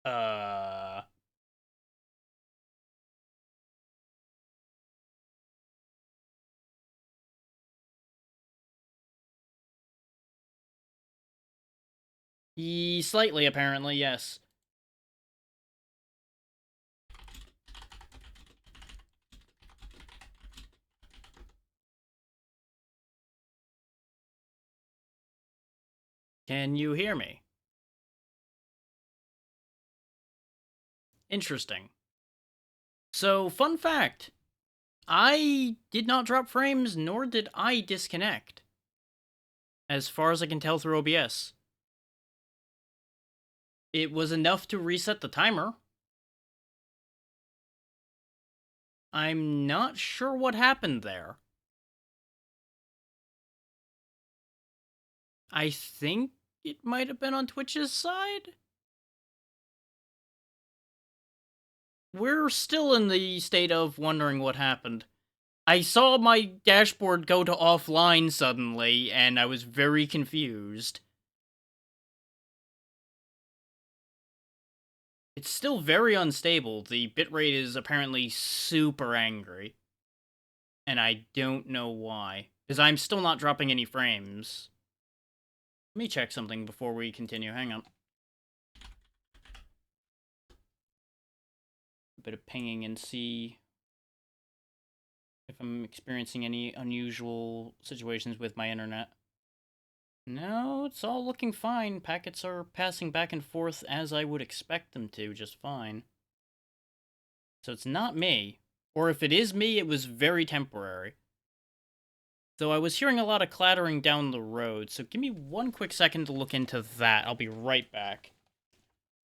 Uh, Slightly, apparently, yes. Can you hear me? Interesting. So, fun fact. I did not drop frames, nor did I disconnect. As far as I can tell through OBS. It was enough to reset the timer. I'm not sure what happened there. I think it might have been on Twitch's side? We're still in the state of wondering what happened. I saw my dashboard go to offline suddenly, and I was very confused. It's still very unstable. The bitrate is apparently super angry. And I don't know why. Because I'm still not dropping any frames. Let me check something before we continue. Hang on. A bit of pinging and see if I'm experiencing any unusual situations with my internet. No, it's all looking fine. Packets are passing back and forth as I would expect them to, just fine. So it's not me. Or if it is me, it was very temporary. Though I was hearing a lot of clattering down the road, so give me one quick second to look into that. I'll be right back.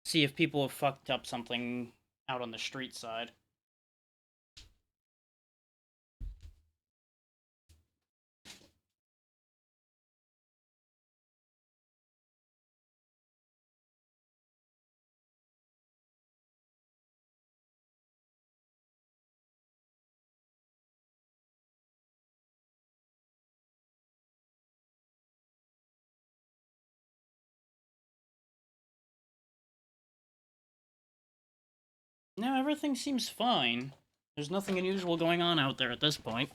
See if people have fucked up something out on the street side. No, everything seems fine. There's nothing unusual going on out there at this point.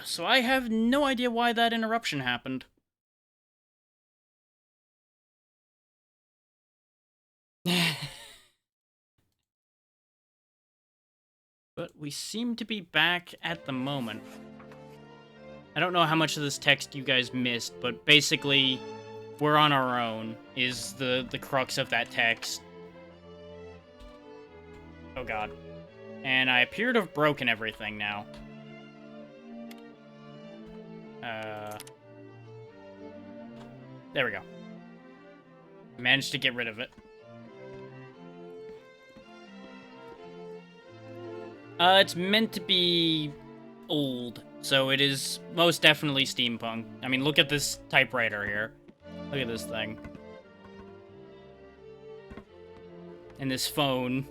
So I have no idea why that interruption happened. But we seem to be back at the moment. I don't know how much of this text you guys missed, but basically, we're on our own, is the crux of that text. Oh god. And I appear to have broken everything now. There we go. Managed to get rid of it. It's meant to be old, so it is most definitely steampunk. I mean, look at this typewriter here. Look at this thing. And this phone.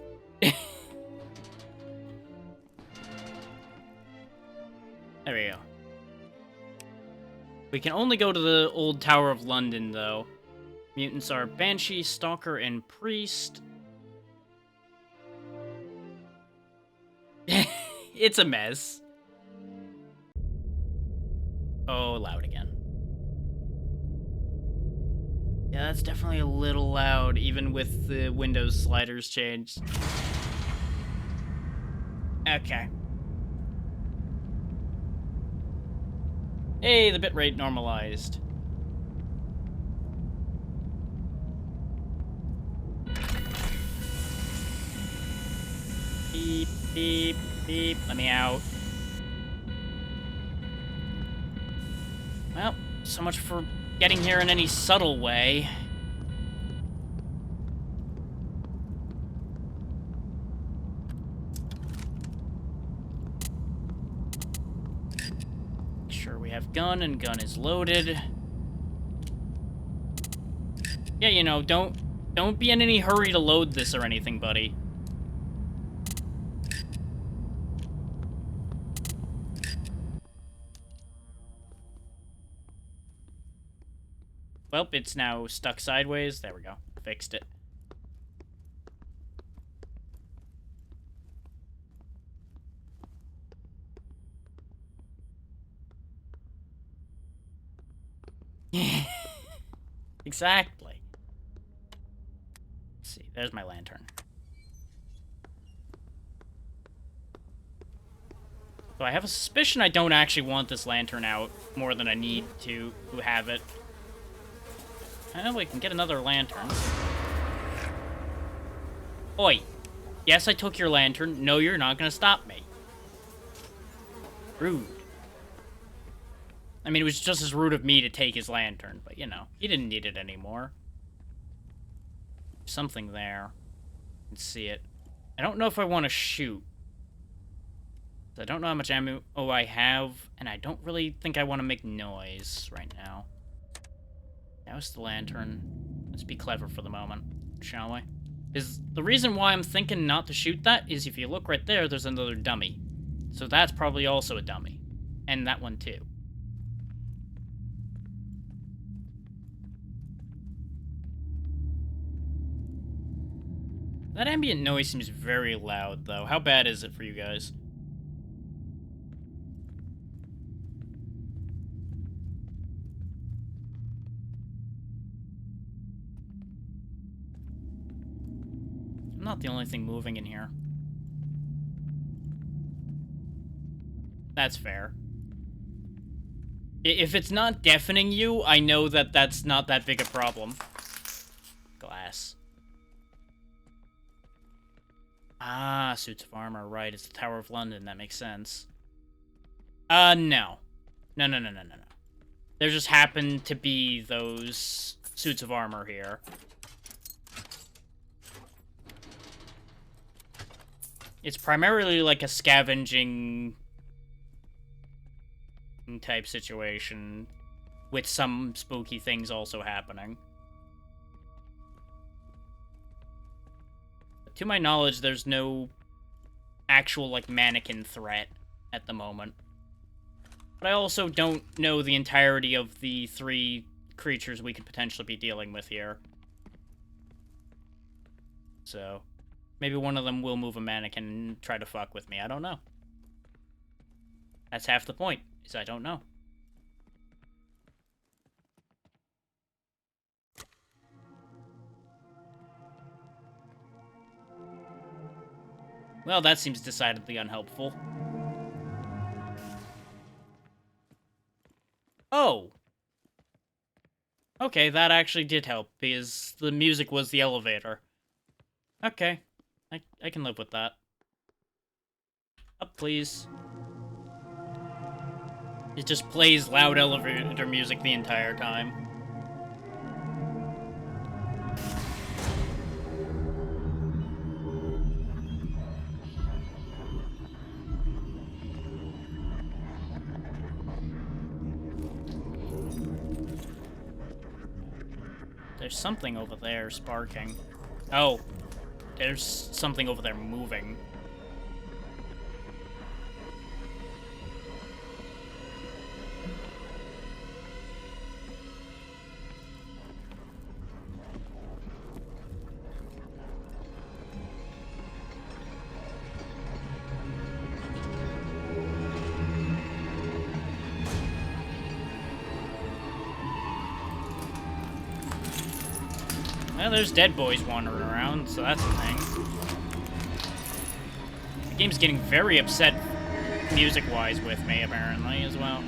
There we go. We can only go to the old Tower of London, though. Mutants are Banshee, Stalker, and Priest. It's a mess. Oh, loud again. Yeah, that's definitely a little loud, even with the Windows sliders changed. Okay. Hey, the bitrate normalized. Beep, beep, beep. Let me out. Well, so much for getting here in any subtle way. Make sure we have gun, and gun is loaded. Yeah, you know, don't be in any hurry to load this or anything, buddy. Well, it's now stuck sideways. There we go. Fixed it. Exactly. Let's see, there's my lantern. So I have a suspicion I don't actually want this lantern out more than I need to have it. Well, we can get another lantern. Oi. Yes, I took your lantern. No, you're not gonna stop me. Rude. I mean, it was just as rude of me to take his lantern, but, you know, he didn't need it anymore. Something there. I can see it. I don't know if I want to shoot. I don't know how much ammo I have, and I don't really think I want to make noise right now. That was the lantern. Let's be clever for the moment, shall we? Because the reason why I'm thinking not to shoot that is if you look right there, there's another dummy. So that's probably also a dummy. And that one too. That ambient noise seems very loud, though. How bad is it for you guys? I'm not the only thing moving in here. That's fair. If it's not deafening you, I know that that's not that big a problem. Glass. Ah, suits of armor, right. It's the Tower of London. That makes sense. No. No. There just happen to be those suits of armor here. It's primarily like a scavenging type situation with some spooky things also happening. But to my knowledge, there's no actual, like, mannequin threat at the moment. But I also don't know the entirety of the 3 creatures we could potentially be dealing with here. So, maybe one of them will move a mannequin and try to fuck with me. I don't know. That's half the point, is I don't know. Well, that seems decidedly unhelpful. Oh! Okay, that actually did help, because the music was the elevator. Okay. I can live with that. Up, please. It just plays loud elevator music the entire time. There's something over there sparking. Oh. There's something over there moving. Well, there's dead boys wandering around, so that's a thing. The game's getting very upset music-wise with me, apparently, as well.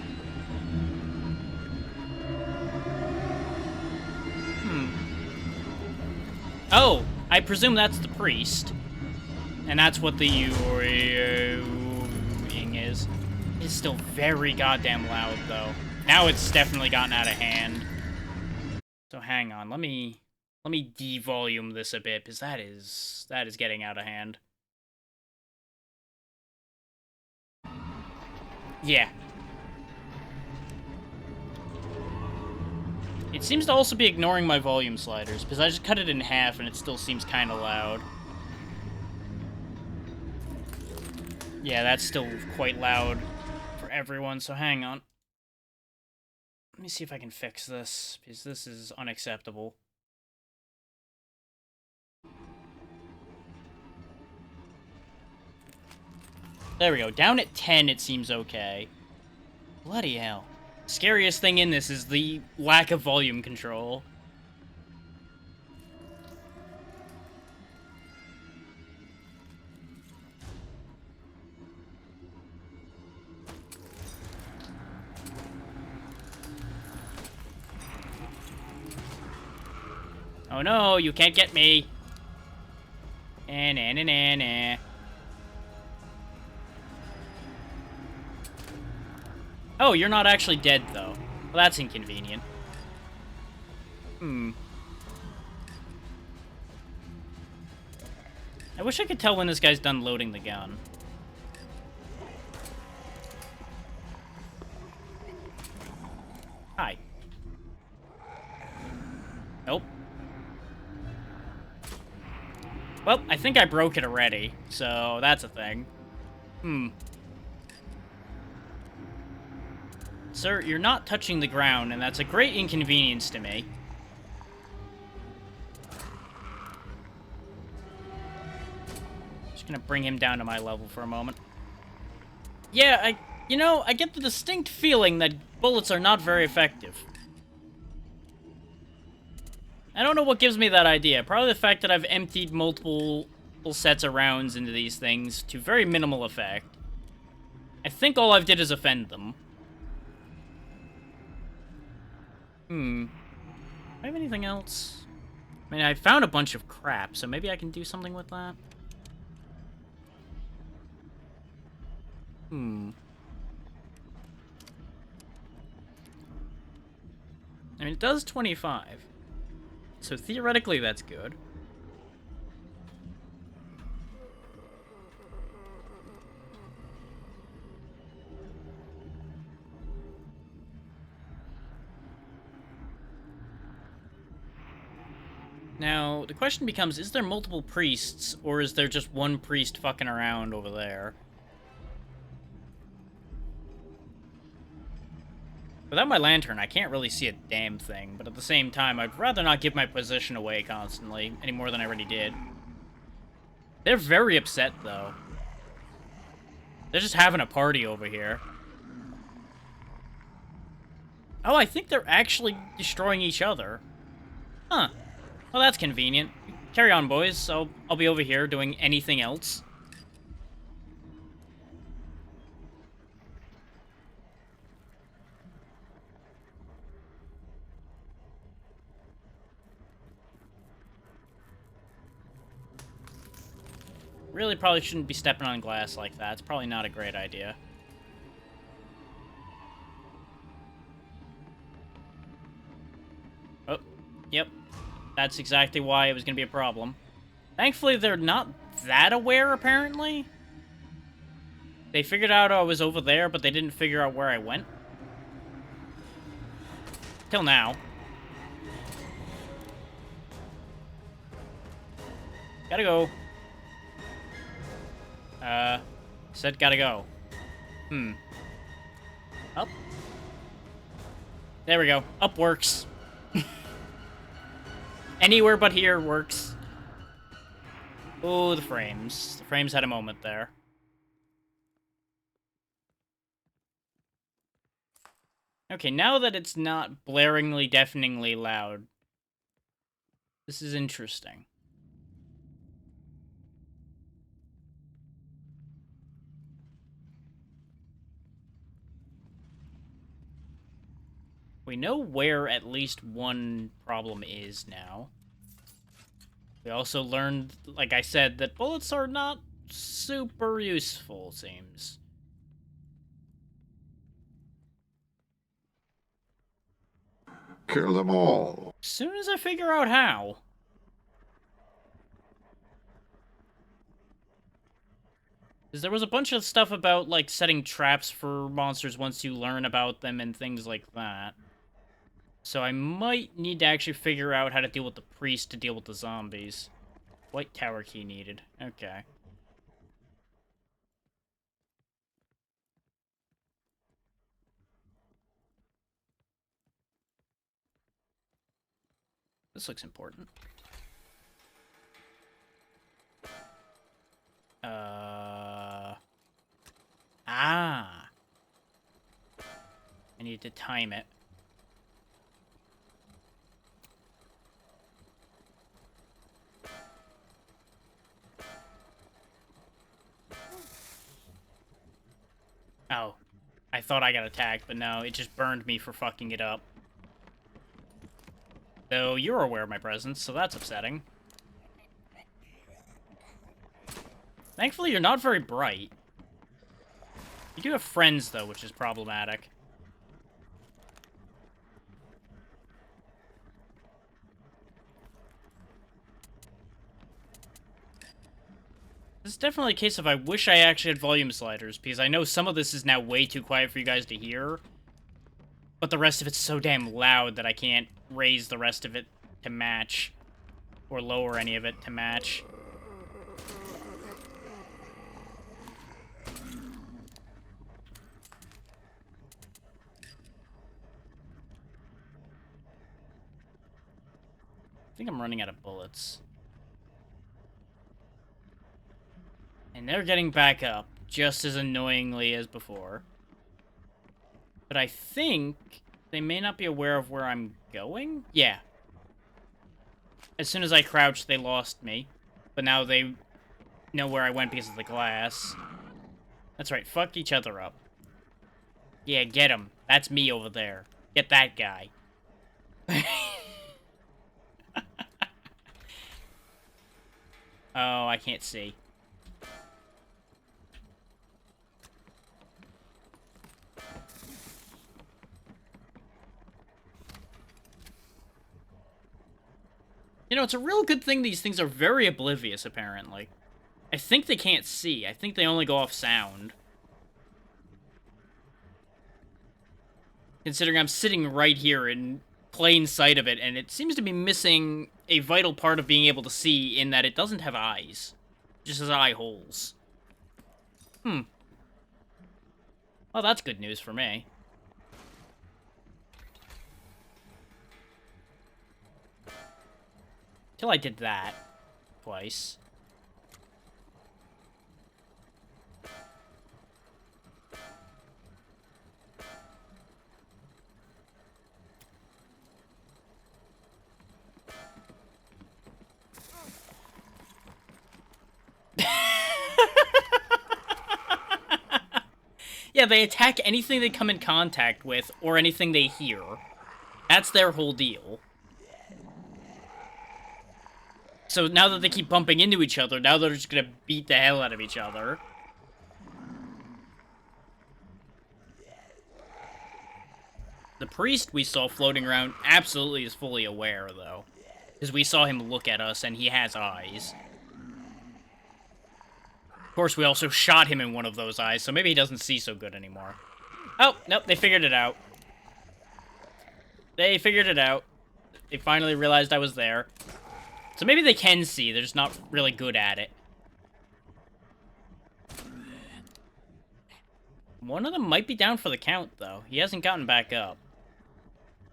Oh, I presume that's the priest. And that's what the ing is. It's still very goddamn loud, though. Now it's definitely gotten out of hand. So hang on, let me devolume this a bit, because that is getting out of hand. Yeah. It seems to also be ignoring my volume sliders, because I just cut it in half and it still seems kind of loud. Yeah, that's still quite loud for everyone, so hang on. Let me see if I can fix this, because this is unacceptable. There we go. Down at 10, it seems okay. Bloody hell. Scariest thing in this is the lack of volume control. Oh no, you can't get me. Nah, nah, nah, nah, nah. Oh, you're not actually dead, though. Well, that's inconvenient. I wish I could tell when this guy's done loading the gun. Hi. Nope. Well, I think I broke it already, so that's a thing. Sir, you're not touching the ground, and that's a great inconvenience to me. Just gonna bring him down to my level for a moment. Yeah, I get the distinct feeling that bullets are not very effective. I don't know what gives me that idea. Probably the fact that I've emptied multiple sets of rounds into these things to very minimal effect. I think all I've did is offend them. Do I have anything else? I mean, I found a bunch of crap, so maybe I can do something with that? I mean, it does 25. So theoretically, that's good. Now, the question becomes, is there multiple priests, or is there just one priest fucking around over there? Without my lantern, I can't really see a damn thing, but at the same time, I'd rather not give my position away constantly, any more than I already did. They're very upset, though. They're just having a party over here. Oh, I think they're actually destroying each other. Huh. Well, that's convenient. Carry on, boys. I'll be over here doing anything else. Really probably shouldn't be stepping on glass like that. It's probably not a great idea. Oh, yep. That's exactly why it was going to be a problem. Thankfully, they're not that aware, apparently. They figured out I was over there, but they didn't figure out where I went. Till now. Gotta go. Said gotta go. Up. There we go. Up works. Anywhere but here works. Oh, the frames. The frames had a moment there. Okay, now that it's not blaringly, deafeningly loud, this is interesting. We know where at least one problem is now. We also learned, like I said, that bullets are not super useful, seems. Kill them all. As soon as I figure out how. Because there was a bunch of stuff about, like, setting traps for monsters once you learn about them and things like that. So I might need to actually figure out how to deal with the priest to deal with the zombies. White tower key needed. Okay. This looks important. Ah. I need need to time it. Oh. I thought I got attacked, but no, it just burned me for fucking it up. Though you're aware of my presence, so that's upsetting. Thankfully, you're not very bright. You do have friends, though, which is problematic. This is definitely a case of I wish I actually had volume sliders, because I know some of this is now way too quiet for you guys to hear, but the rest of it's so damn loud that I can't raise the rest of it to match, or lower any of it to match. I think I'm running out of bullets. And they're getting back up, just as annoyingly as before. But I think they may not be aware of where I'm going? Yeah. As soon as I crouched, they lost me. But now they know where I went because of the glass. That's right, fuck each other up. Yeah, get him. That's me over there. Get that guy. Oh, I can't see. You know, it's a real good thing these things are very oblivious, apparently. I think they can't see. I think they only go off sound. Considering I'm sitting right here in plain sight of it, and it seems to be missing a vital part of being able to see in that it doesn't have eyes. It just has eye holes. Well, that's good news for me. Till I did that twice. Yeah, they attack anything they come in contact with, or anything they hear. That's their whole deal. So now that they keep bumping into each other, now they're just gonna beat the hell out of each other. The priest we saw floating around absolutely is fully aware, though. Because we saw him look at us, and he has eyes. Of course, we also shot him in one of those eyes, so maybe he doesn't see so good anymore. Oh, nope, they figured it out. They figured it out. They finally realized I was there. So maybe they can see, they're just not really good at it. One of them might be down for the count, though. He hasn't gotten back up.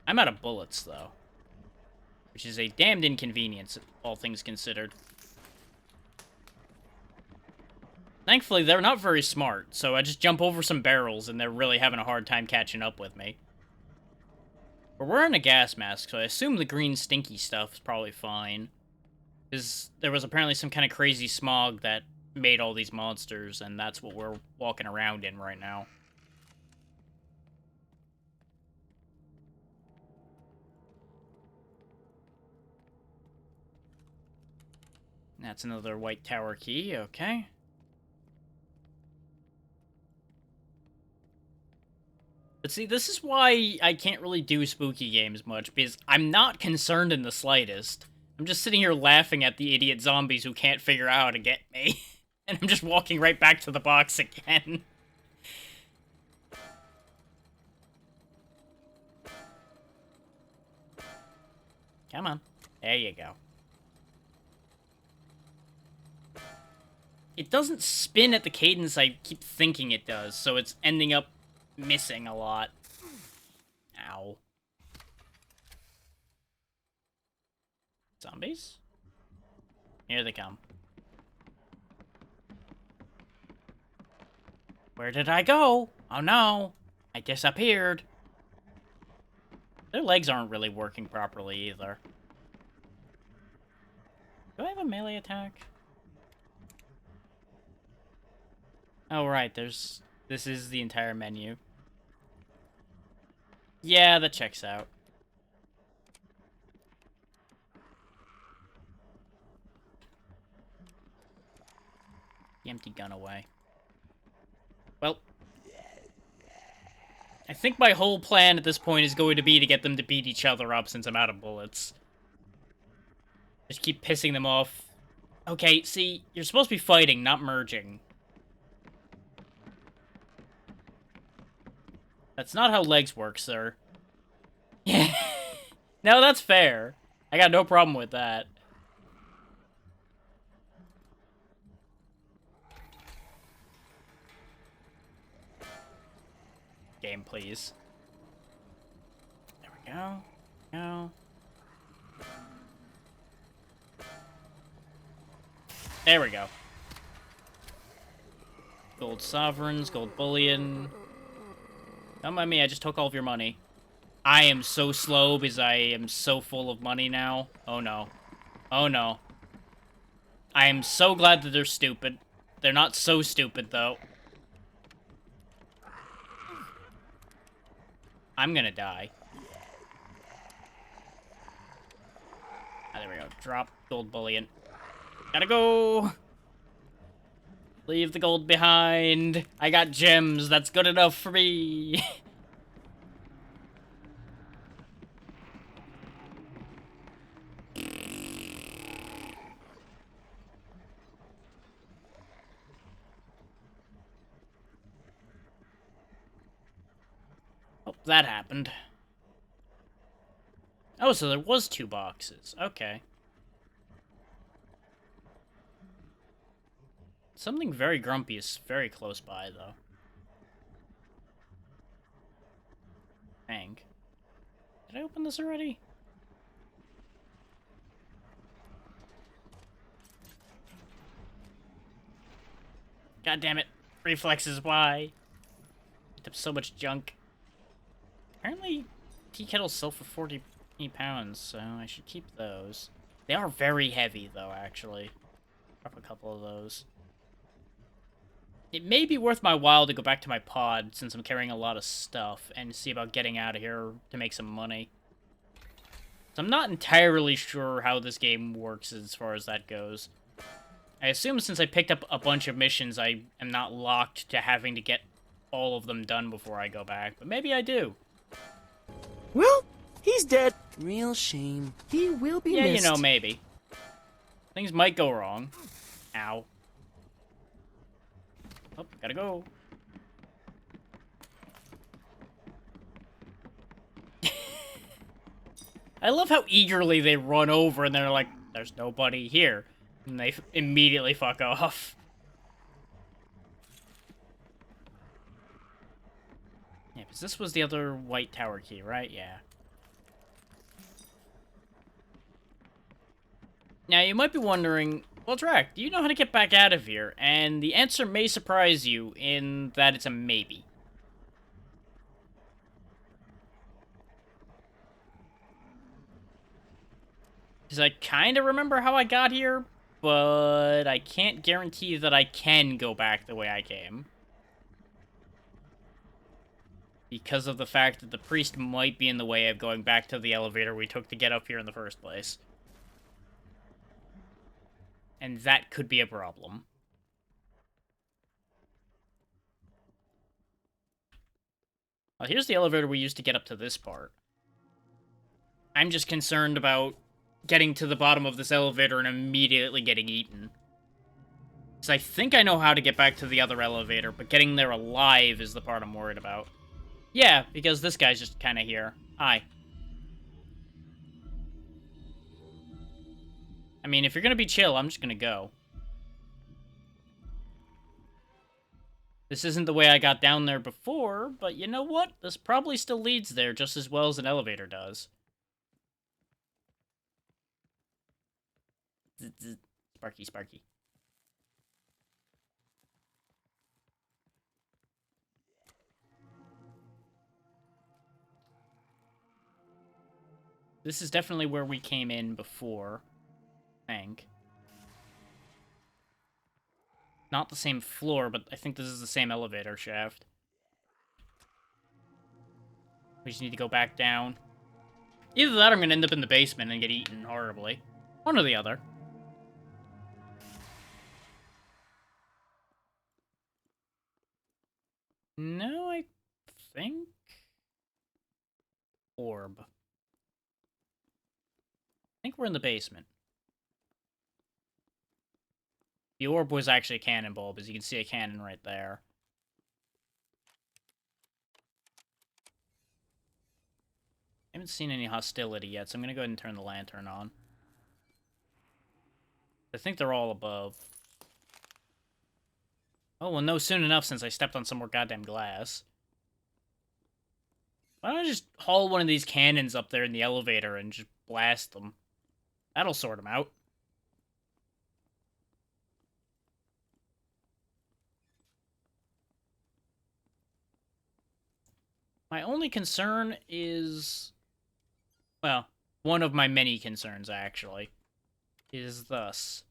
I'm out of bullets, though. Which is a damned inconvenience, all things considered. Thankfully, they're not very smart, so I just jump over some barrels and they're really having a hard time catching up with me. We're wearing a gas mask, so I assume the green stinky stuff is probably fine. Because there was apparently some kind of crazy smog that made all these monsters, and that's what we're walking around in right now. That's another white tower key, okay. But see, this is why I can't really do spooky games much, because I'm not concerned in the slightest. I'm just sitting here laughing at the idiot zombies who can't figure out how to get me. And I'm just walking right back to the box again. Come on. There you go. It doesn't spin at the cadence I keep thinking it does, so it's ending up missing a lot. Ow. Zombies? Here they come. Where did I go? Oh no! I disappeared. Their legs aren't really working properly either. Do I have a melee attack? Oh, right, this is the entire menu. Yeah, that checks out. The empty gun away. Well, I think my whole plan at this point is going to be to get them to beat each other up since I'm out of bullets. Just keep pissing them off. Okay, see, you're supposed to be fighting, not merging. That's not how legs work, sir. Yeah. No, that's fair. I got no problem with that. Game, please. There we go. Go. There we go. Gold sovereigns, gold bullion. Don't mind me, I just took all of your money. I am so slow because I am so full of money now. Oh no. Oh no. I am so glad that they're stupid. They're not so stupid, though. I'm gonna die. Ah, there we go. Drop gold bullion. Gotta go! Leave the gold behind. I got gems. That's good enough for me. Oh, that happened. Oh, so there was 2 boxes. Okay. Something very grumpy is very close by, though. Dang. Did I open this already? God damn it. Reflexes, why? Picked up so much junk. Apparently, tea kettles sell for 40 pounds, so I should keep those. They are very heavy, though, actually. Drop a couple of those. It may be worth my while to go back to my pod, since I'm carrying a lot of stuff, and see about getting out of here to make some money. So I'm not entirely sure how this game works as far as that goes. I assume since I picked up a bunch of missions, I am not locked to having to get all of them done before I go back, but maybe I do. Well, he's dead. Real shame. He will be Yeah, missed. you know, maybe. Things might go wrong. Ow. Oh, gotta go. I love how eagerly they run over and they're like, there's nobody here. And they immediately fuck off. Yeah, because this was the other white tower key, right? Yeah. Now, you might be wondering, well, Drac, do you know how to get back out of here? And the answer may surprise you in that it's a maybe. Because I kind of remember how I got here, but I can't guarantee that I can go back the way I came. Because of the fact that the priest might be in the way of going back to the elevator we took to get up here in the first place. And that could be a problem. Well, here's the elevator we used to get up to this part. I'm just concerned about getting to the bottom of this elevator and immediately getting eaten. Because I think I know how to get back to the other elevator, but getting there alive is the part I'm worried about. Yeah, because this guy's just kind of here. Hi. I mean, if you're gonna be chill, I'm just gonna go. This isn't the way I got down there before, but you know what? This probably still leads there just as well as an elevator does. Sparky, Sparky. This is definitely where we came in before, I think. Not the same floor, but I think this is the same elevator shaft. We just need to go back down. Either that or I'm going to end up in the basement and get eaten horribly. One or the other. No, I think... Orb. I think we're in the basement. The orb was actually a cannon bulb, as you can see a cannon right there. I haven't seen any hostility yet, so I'm gonna go ahead and turn the lantern on. I think they're all above. Oh, well, no, soon enough since I stepped on some more goddamn glass. Why don't I just haul one of these cannons up there in the elevator and just blast them? That'll sort them out. My only concern is... Well, one of my many concerns, actually, is thus.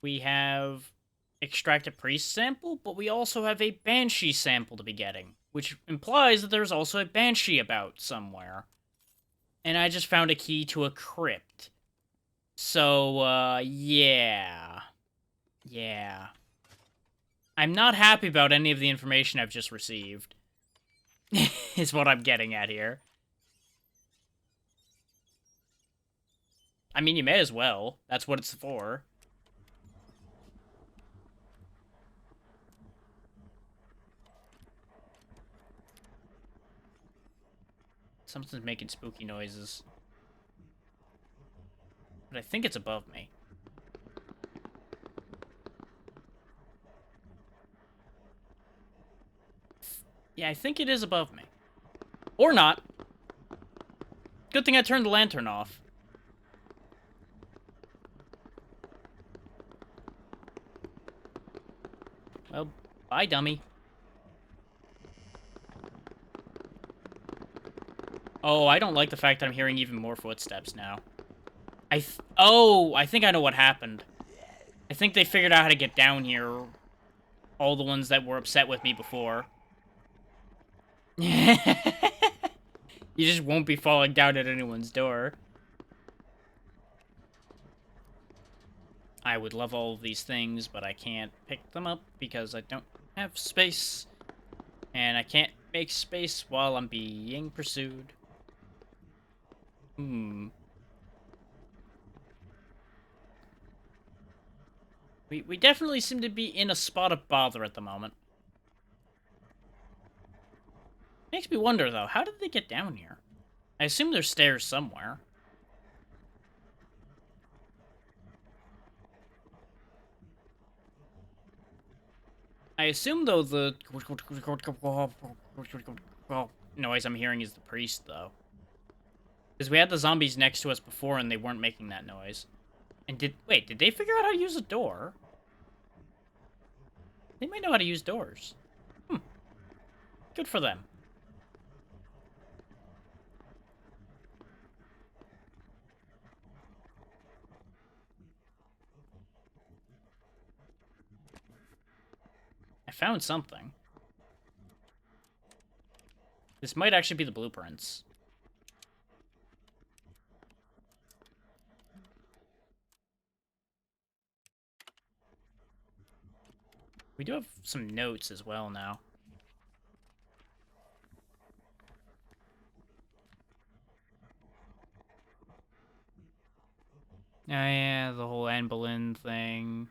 We have extracted priest sample, but we also have a banshee sample to be getting, which implies that there's also a banshee about somewhere. And I just found a key to a crypt. So, yeah. Yeah. I'm not happy about any of the information I've just received. Is what I'm getting at here. I mean, you may as well. That's what it's for. Something's making spooky noises. But I think it's above me. Yeah, I think it is above me. Or not. Good thing I turned the lantern off. Well, bye, dummy. Oh, I don't like the fact that I'm hearing even more footsteps now. Oh, I think I know what happened. I think they figured out how to get down here. All the ones that were upset with me before. You just won't be falling down at anyone's door. I would love all of these things, but I can't pick them up because I don't have space. And I can't make space while I'm being pursued. We definitely seem to be in a spot of bother at the moment. Makes me wonder, though, how did they get down here? I assume there's stairs somewhere. I assume, though, the noise I'm hearing is the priest, though. Because we had the zombies next to us before and they weren't making that noise. And wait, did they figure out how to use a door? They might know how to use doors. Good for them. I found something. This might actually be the blueprints. We do have some notes as well now. Oh yeah, the whole Anne Boleyn thing.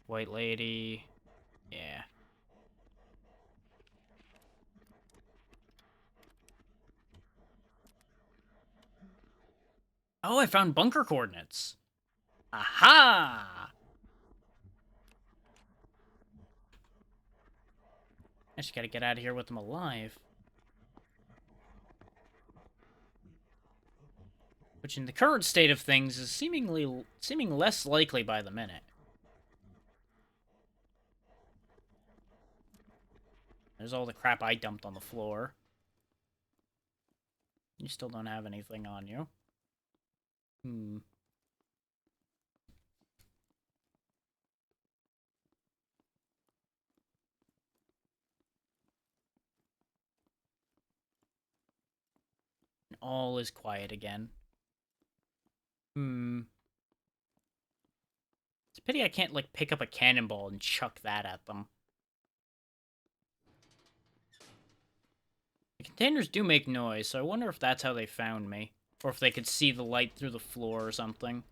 White lady. Yeah. Oh, I found bunker coordinates. Aha! I just gotta get out of here with them alive. Which in the current state of things is seeming less likely by the minute. There's all the crap I dumped on the floor. You still don't have anything on you. Hmm. All is quiet again. Hmm. It's a pity I can't, like, pick up a cannonball and chuck that at them. The containers do make noise, so I wonder if that's how they found me. Or if they could see the light through the floor or something.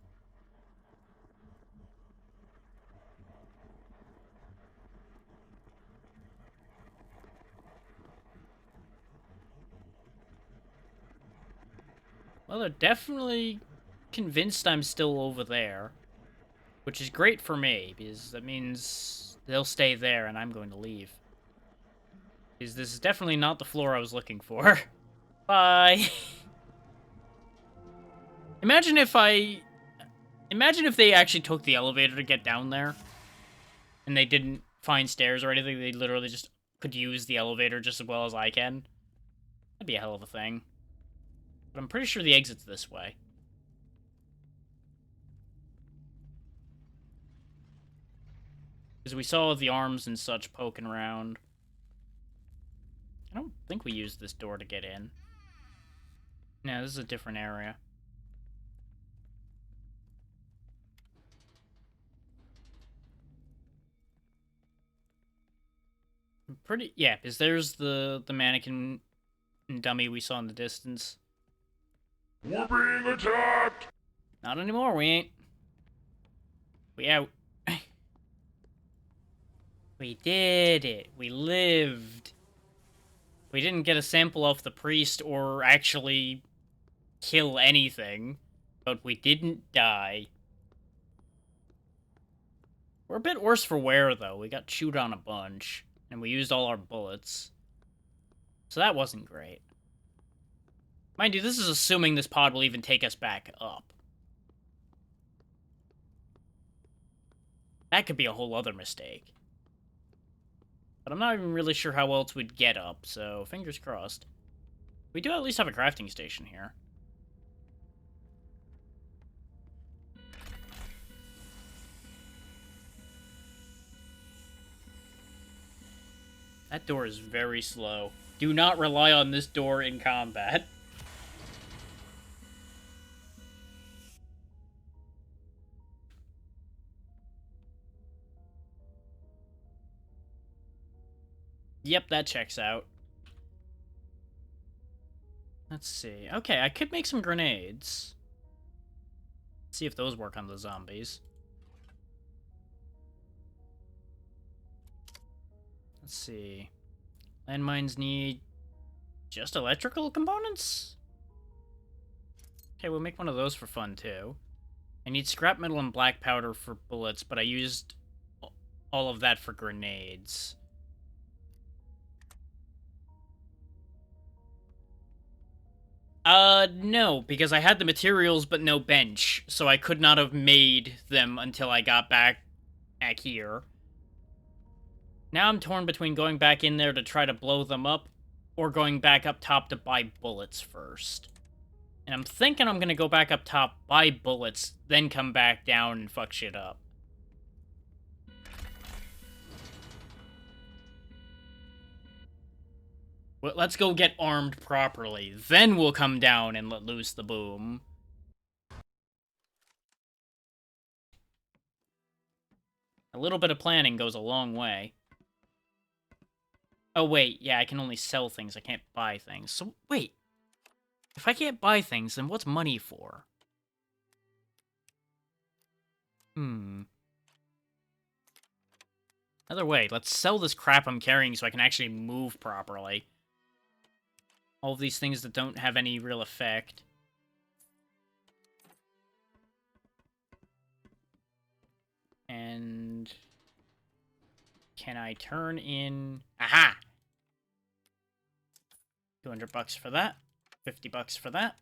Well, they're definitely convinced I'm still over there. Which is great for me, because that means they'll stay there and I'm going to leave. Because this is definitely not the floor I was looking for. Bye! Imagine if they actually took the elevator to get down there. And they didn't find stairs or anything, they literally just could use the elevator just as well as I can. That'd be a hell of a thing. But I'm pretty sure the exit's this way. Because we saw the arms and such poking around. I don't think we used this door to get in. No, this is a different area. Pretty, yeah, because there's the mannequin and dummy we saw in the distance. We're being attacked! Not anymore, we ain't. We out. We did it. We lived. We didn't get a sample off the priest or actually kill anything, but we didn't die. We're a bit worse for wear, though. We got chewed on a bunch, and we used all our bullets. So that wasn't great. Mind you, this is assuming this pod will even take us back up. That could be a whole other mistake. But I'm not even really sure how else we'd get up, so fingers crossed. We do at least have a crafting station here. That door is very slow. Do not rely on this door in combat. Yep, that checks out. Let's see. Okay, I could make some grenades. Let's see if those work on the zombies. Let's see. Landmines need just electrical components? Okay, we'll make one of those for fun, too. I need scrap metal and black powder for bullets, but I used all of that for grenades. No, because I had the materials but no bench, so I could not have made them until I got back here. Now I'm torn between going back in there to try to blow them up, or going back up top to buy bullets first. And I'm thinking I'm gonna go back up top, buy bullets, then come back down and fuck shit up. Well, let's go get armed properly. Then we'll come down and let loose the boom. A little bit of planning goes a long way. Oh, wait. Yeah, I can only sell things. I can't buy things. So, wait. If I can't buy things, then what's money for? Either way, let's sell this crap I'm carrying so I can actually move properly. All of these things that don't have any real effect. And... can I turn in... Aha! 200 bucks for that. 50 bucks for that.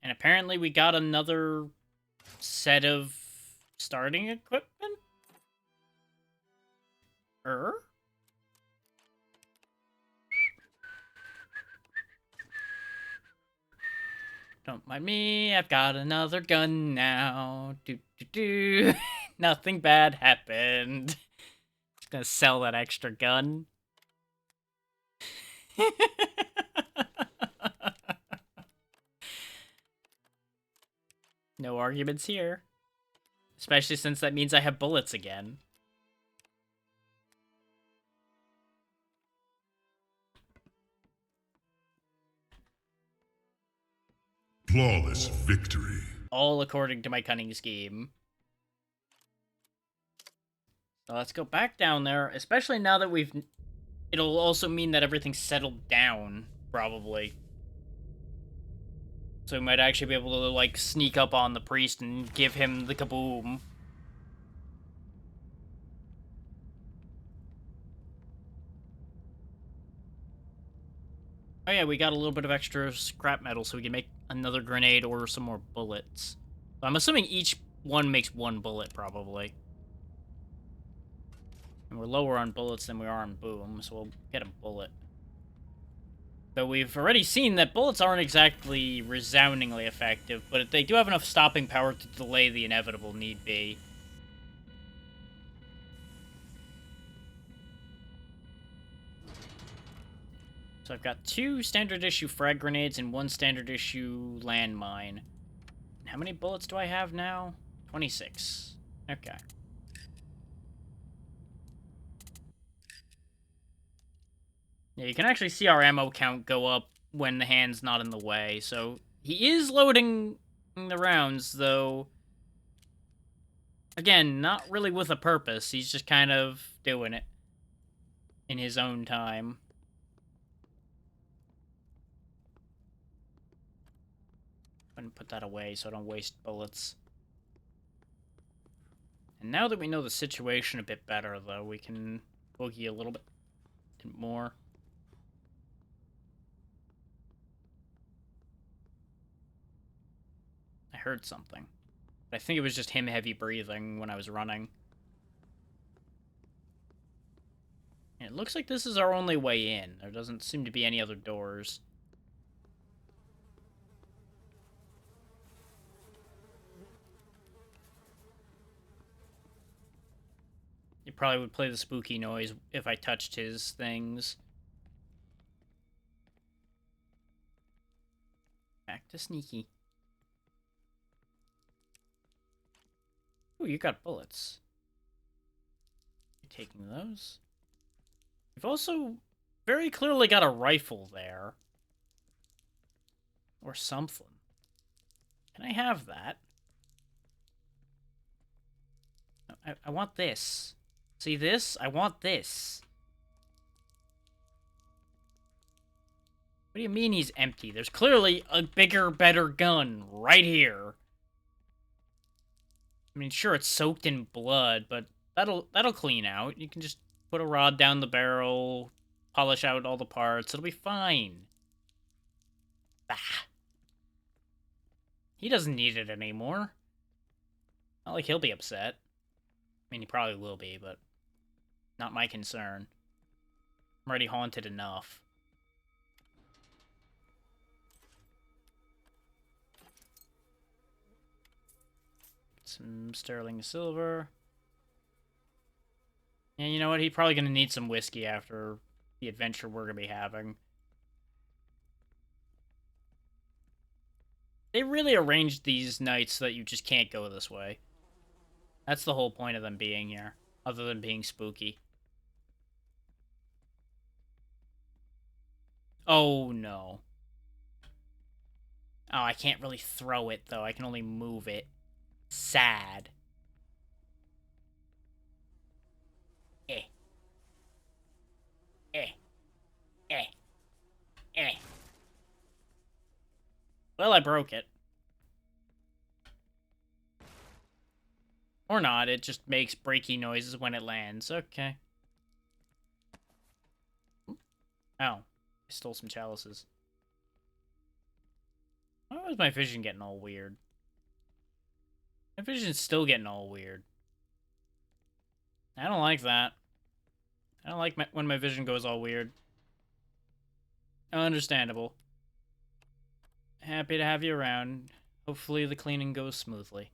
And apparently we got another set of starting equipment? Don't mind me, I've got another gun now. Do do do. Nothing bad happened. Just gonna sell that extra gun. No arguments here. Especially since that means I have bullets again. Flawless victory. All according to my cunning scheme. So let's go back down there, especially now that we've... It'll also mean that everything's settled down, probably. So we might actually be able to, like, sneak up on the priest and give him the kaboom. Oh yeah, we got a little bit of extra scrap metal so we can make another grenade or some more bullets. So I'm assuming each one makes one bullet, probably. And we're lower on bullets than we are on boom, so we'll get a bullet. Though we've already seen that bullets aren't exactly resoundingly effective, but they do have enough stopping power to delay the inevitable need be. So I've got 2 standard issue frag grenades and 1 standard issue landmine. How many bullets do I have now? 26. Okay. Yeah, you can actually see our ammo count go up when the hand's not in the way, so he is loading the rounds, though. Again, not really with a purpose. He's just kind of doing it in his own time. I'm gonna put that away so I don't waste bullets. And now that we know the situation a bit better, though, we can boogie a little bit more. I heard something. But I think it was just him heavy breathing when I was running. And it looks like this is our only way in. There doesn't seem to be any other doors. He probably would play the spooky noise if I touched his things. Back to sneaky. Ooh, you got bullets. You're taking those. You've also very clearly got a rifle there. Or something. Can I have that? I want this. See this? I want this. What do you mean he's empty? There's clearly a bigger, better gun right here. I mean, sure, it's soaked in blood, but that'll clean out. You can just put a rod down the barrel, polish out all the parts. It'll be fine. Bah. He doesn't need it anymore. Not like he'll be upset. I mean, he probably will be, but not my concern. I'm already haunted enough. Some sterling silver. And you know what? He's probably going to need some whiskey after the adventure we're going to be having. They really arranged these nights so that you just can't go this way. That's the whole point of them being here, other than being spooky. Oh, no. Oh, I can't really throw it, though. I can only move it. Sad. Eh. Eh. Eh. Eh. Well, I broke it. Or not, it just makes breaky noises when it lands. Okay. Oh. I stole some chalices. Why was my vision getting all weird? My vision's still getting all weird. I don't like that. I don't like when my vision goes all weird. Understandable. Happy to have you around. Hopefully the cleaning goes smoothly.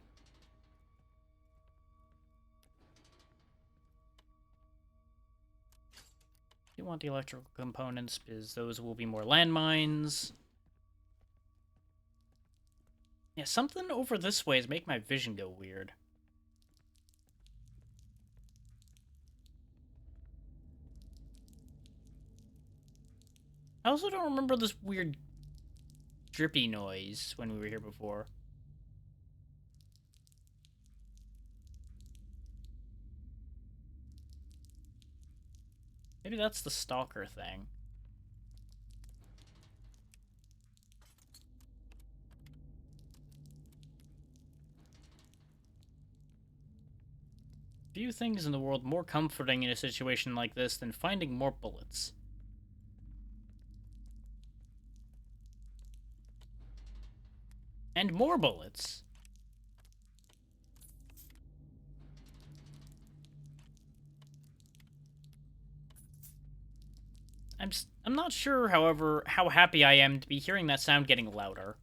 You want the electrical components because those will be more landmines. Yeah, something over this way is making my vision go weird. I also don't remember this weird drippy noise when we were here before. Maybe that's the stalker thing. Few things in the world more comforting in a situation like this than finding more bullets. And more bullets. I'm not sure, however, how happy I am to be hearing that sound getting louder.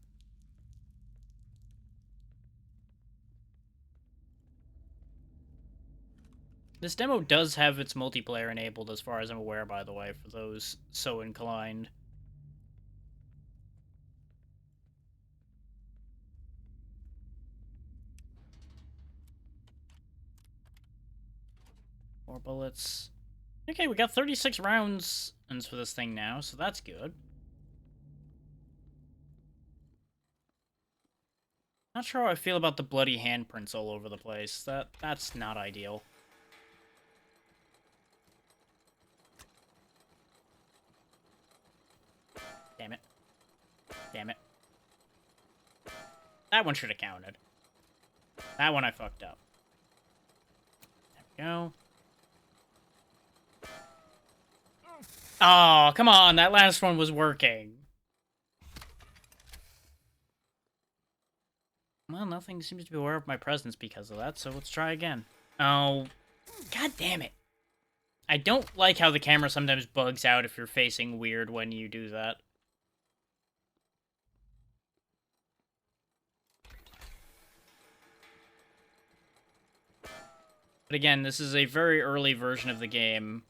This demo does have its multiplayer enabled, as far as I'm aware, by the way, for those so inclined. More bullets. Okay, we got 36 rounds for this thing now, so that's good. Not sure how I feel about the bloody handprints all over the place. That's not ideal. Damn it. Damn it. That one should have counted. That one I fucked up. There we go. Oh, come on, that last one was working. Well, nothing seems to be aware of my presence because of that, so let's try again. Oh, god damn it. I don't like how the camera sometimes bugs out if you're facing weird when you do that. But again, this is a very early version of the game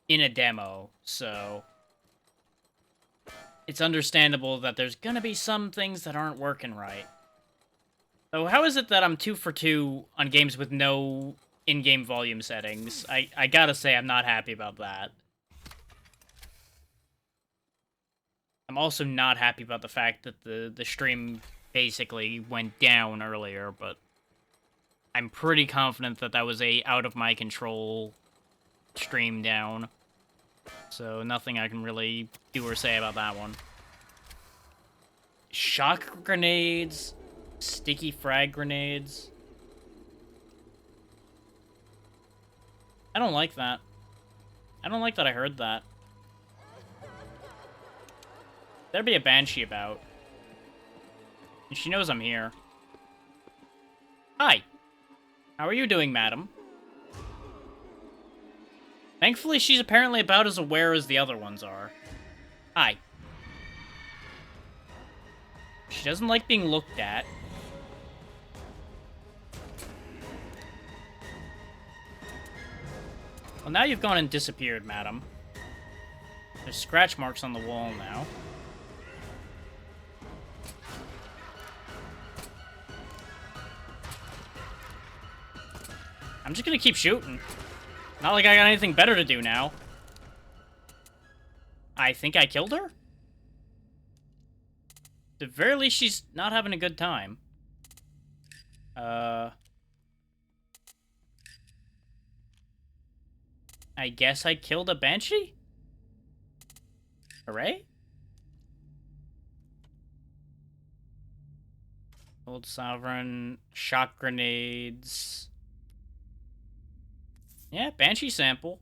in a demo, so it's understandable that there's gonna be some things that aren't working right. So how is it that I'm 2 for 2 on games with no in-game volume settings? I gotta say I'm not happy about that. I'm also not happy about the fact that the stream basically went down earlier, but I'm pretty confident that that was a out of my control stream down. So nothing I can really do or say about that one. Shock grenades, sticky frag grenades. I don't like that. I don't like that I heard that. There'd be a Banshee about. And she knows I'm here. Hi. How are you doing, madam? Thankfully, she's apparently about as aware as the other ones are. Hi. She doesn't like being looked at. Well, now you've gone and disappeared, madam. There's scratch marks on the wall now. I'm just gonna keep shooting. Not like I got anything better to do now. I think I killed her? At the very least, she's not having a good time. I guess I killed a Banshee? Hooray? Old Sovereign, shock grenades. Yeah, Banshee sample.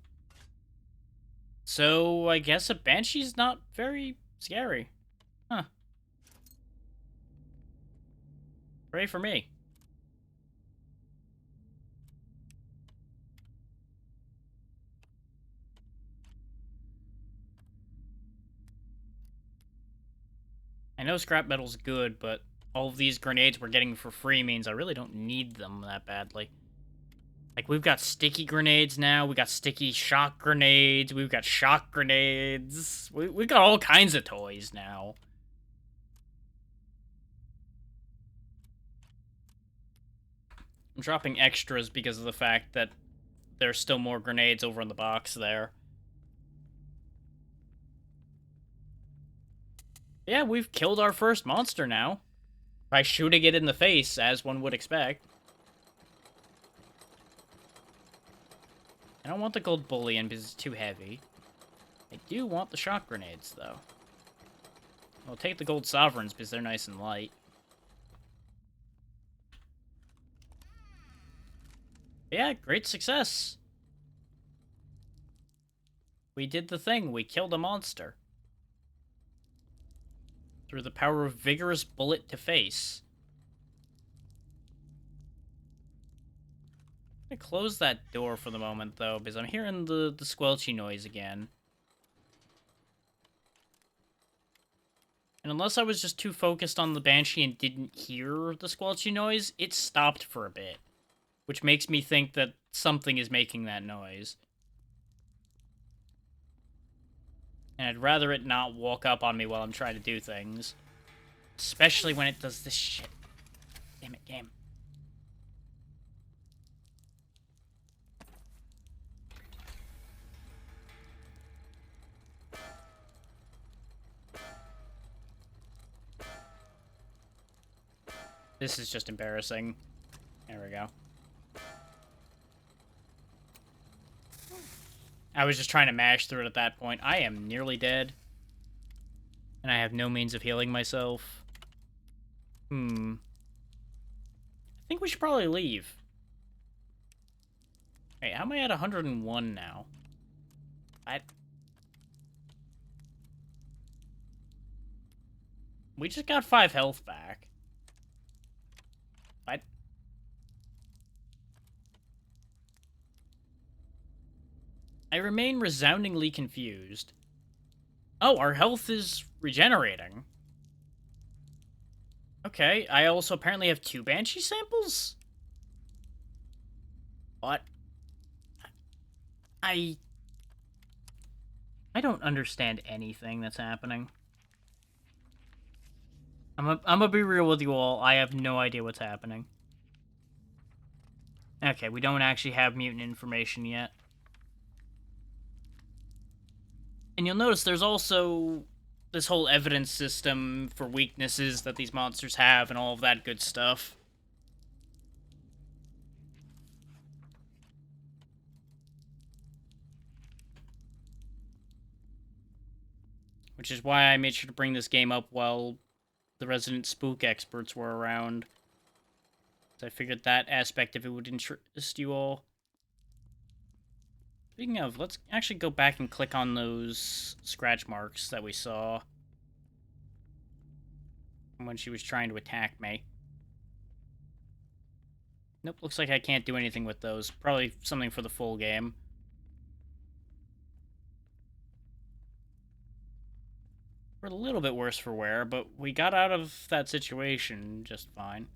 So, I guess a Banshee's not very scary. Huh. Hooray for me. I know scrap metal's good, but all of these grenades we're getting for free means I really don't need them that badly. Like, we've got sticky grenades now, we got sticky shock grenades, we've got shock grenades. We got all kinds of toys now. I'm dropping extras because of the fact that there's still more grenades over in the box there. Yeah, we've killed our first monster now. By shooting it in the face, as one would expect. I don't want the gold bullion because it's too heavy. I do want the shock grenades, though. I'll take the gold sovereigns because they're nice and light. Yeah, great success. We did the thing. We killed a monster. Through the power of vigorous bullet to face. I'm gonna close that door for the moment, though, because I'm hearing the squelchy noise again. And unless I was just too focused on the Banshee and didn't hear the squelchy noise, it stopped for a bit. Which makes me think that something is making that noise. And I'd rather it not walk up on me while I'm trying to do things. Especially when it does this shit. Damn it, game. This is just embarrassing. There we go. I was just trying to mash through it at that point. I am nearly dead. And I have no means of healing myself. I think we should probably leave. Wait, how am I at 101 now? We just got 5 health back. I remain resoundingly confused. Oh, our health is regenerating. Okay, I also apparently have 2 Banshee samples? What? I don't understand anything that's happening. I'm gonna be real with you all. I have no idea what's happening. Okay, we don't actually have mutant information yet. And you'll notice there's also this whole evidence system for weaknesses that these monsters have and all of that good stuff. Which is why I made sure to bring this game up while the resident spook experts were around. So I figured that aspect of it would interest you all. Speaking of, let's actually go back and click on those scratch marks that we saw when she was trying to attack me. Nope, looks like I can't do anything with those. Probably something for the full game. We're a little bit worse for wear, but we got out of that situation just fine.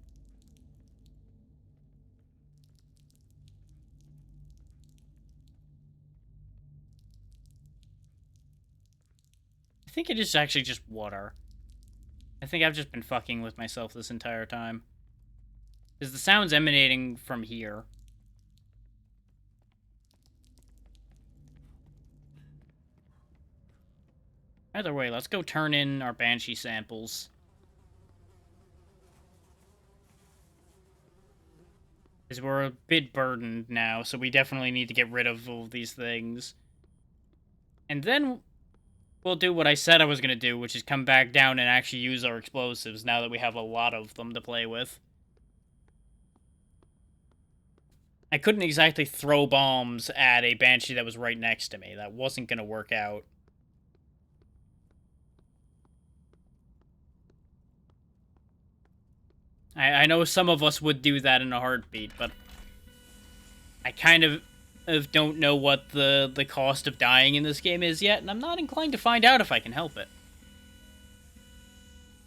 I think it is actually just water. I think I've just been fucking with myself this entire time. Because the sound's emanating from here. Either way, let's go turn in our Banshee samples. Because we're a bit burdened now, so we definitely need to get rid of all these things. And then we'll do what I said I was going to do, which is come back down and actually use our explosives now that we have a lot of them to play with. I couldn't exactly throw bombs at a Banshee that was right next to me. That wasn't going to work out. I know some of us would do that in a heartbeat, but I kind of don't know what the cost of dying in this game is yet, and I'm not inclined to find out if I can help it.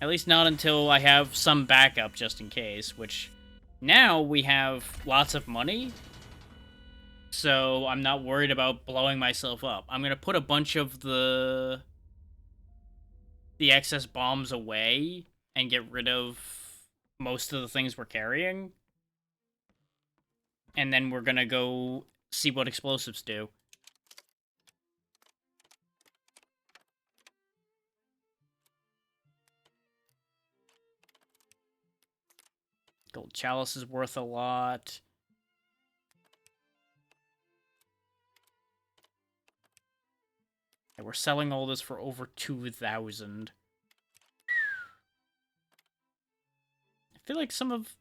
At least not until I have some backup just in case, which now we have lots of money. So I'm not worried about blowing myself up. I'm going to put a bunch of the excess bombs away and get rid of most of the things we're carrying. And then we're going to go see what explosives do. Gold chalice is worth a lot. Yeah, we're selling all this for over 2,000. I feel like some of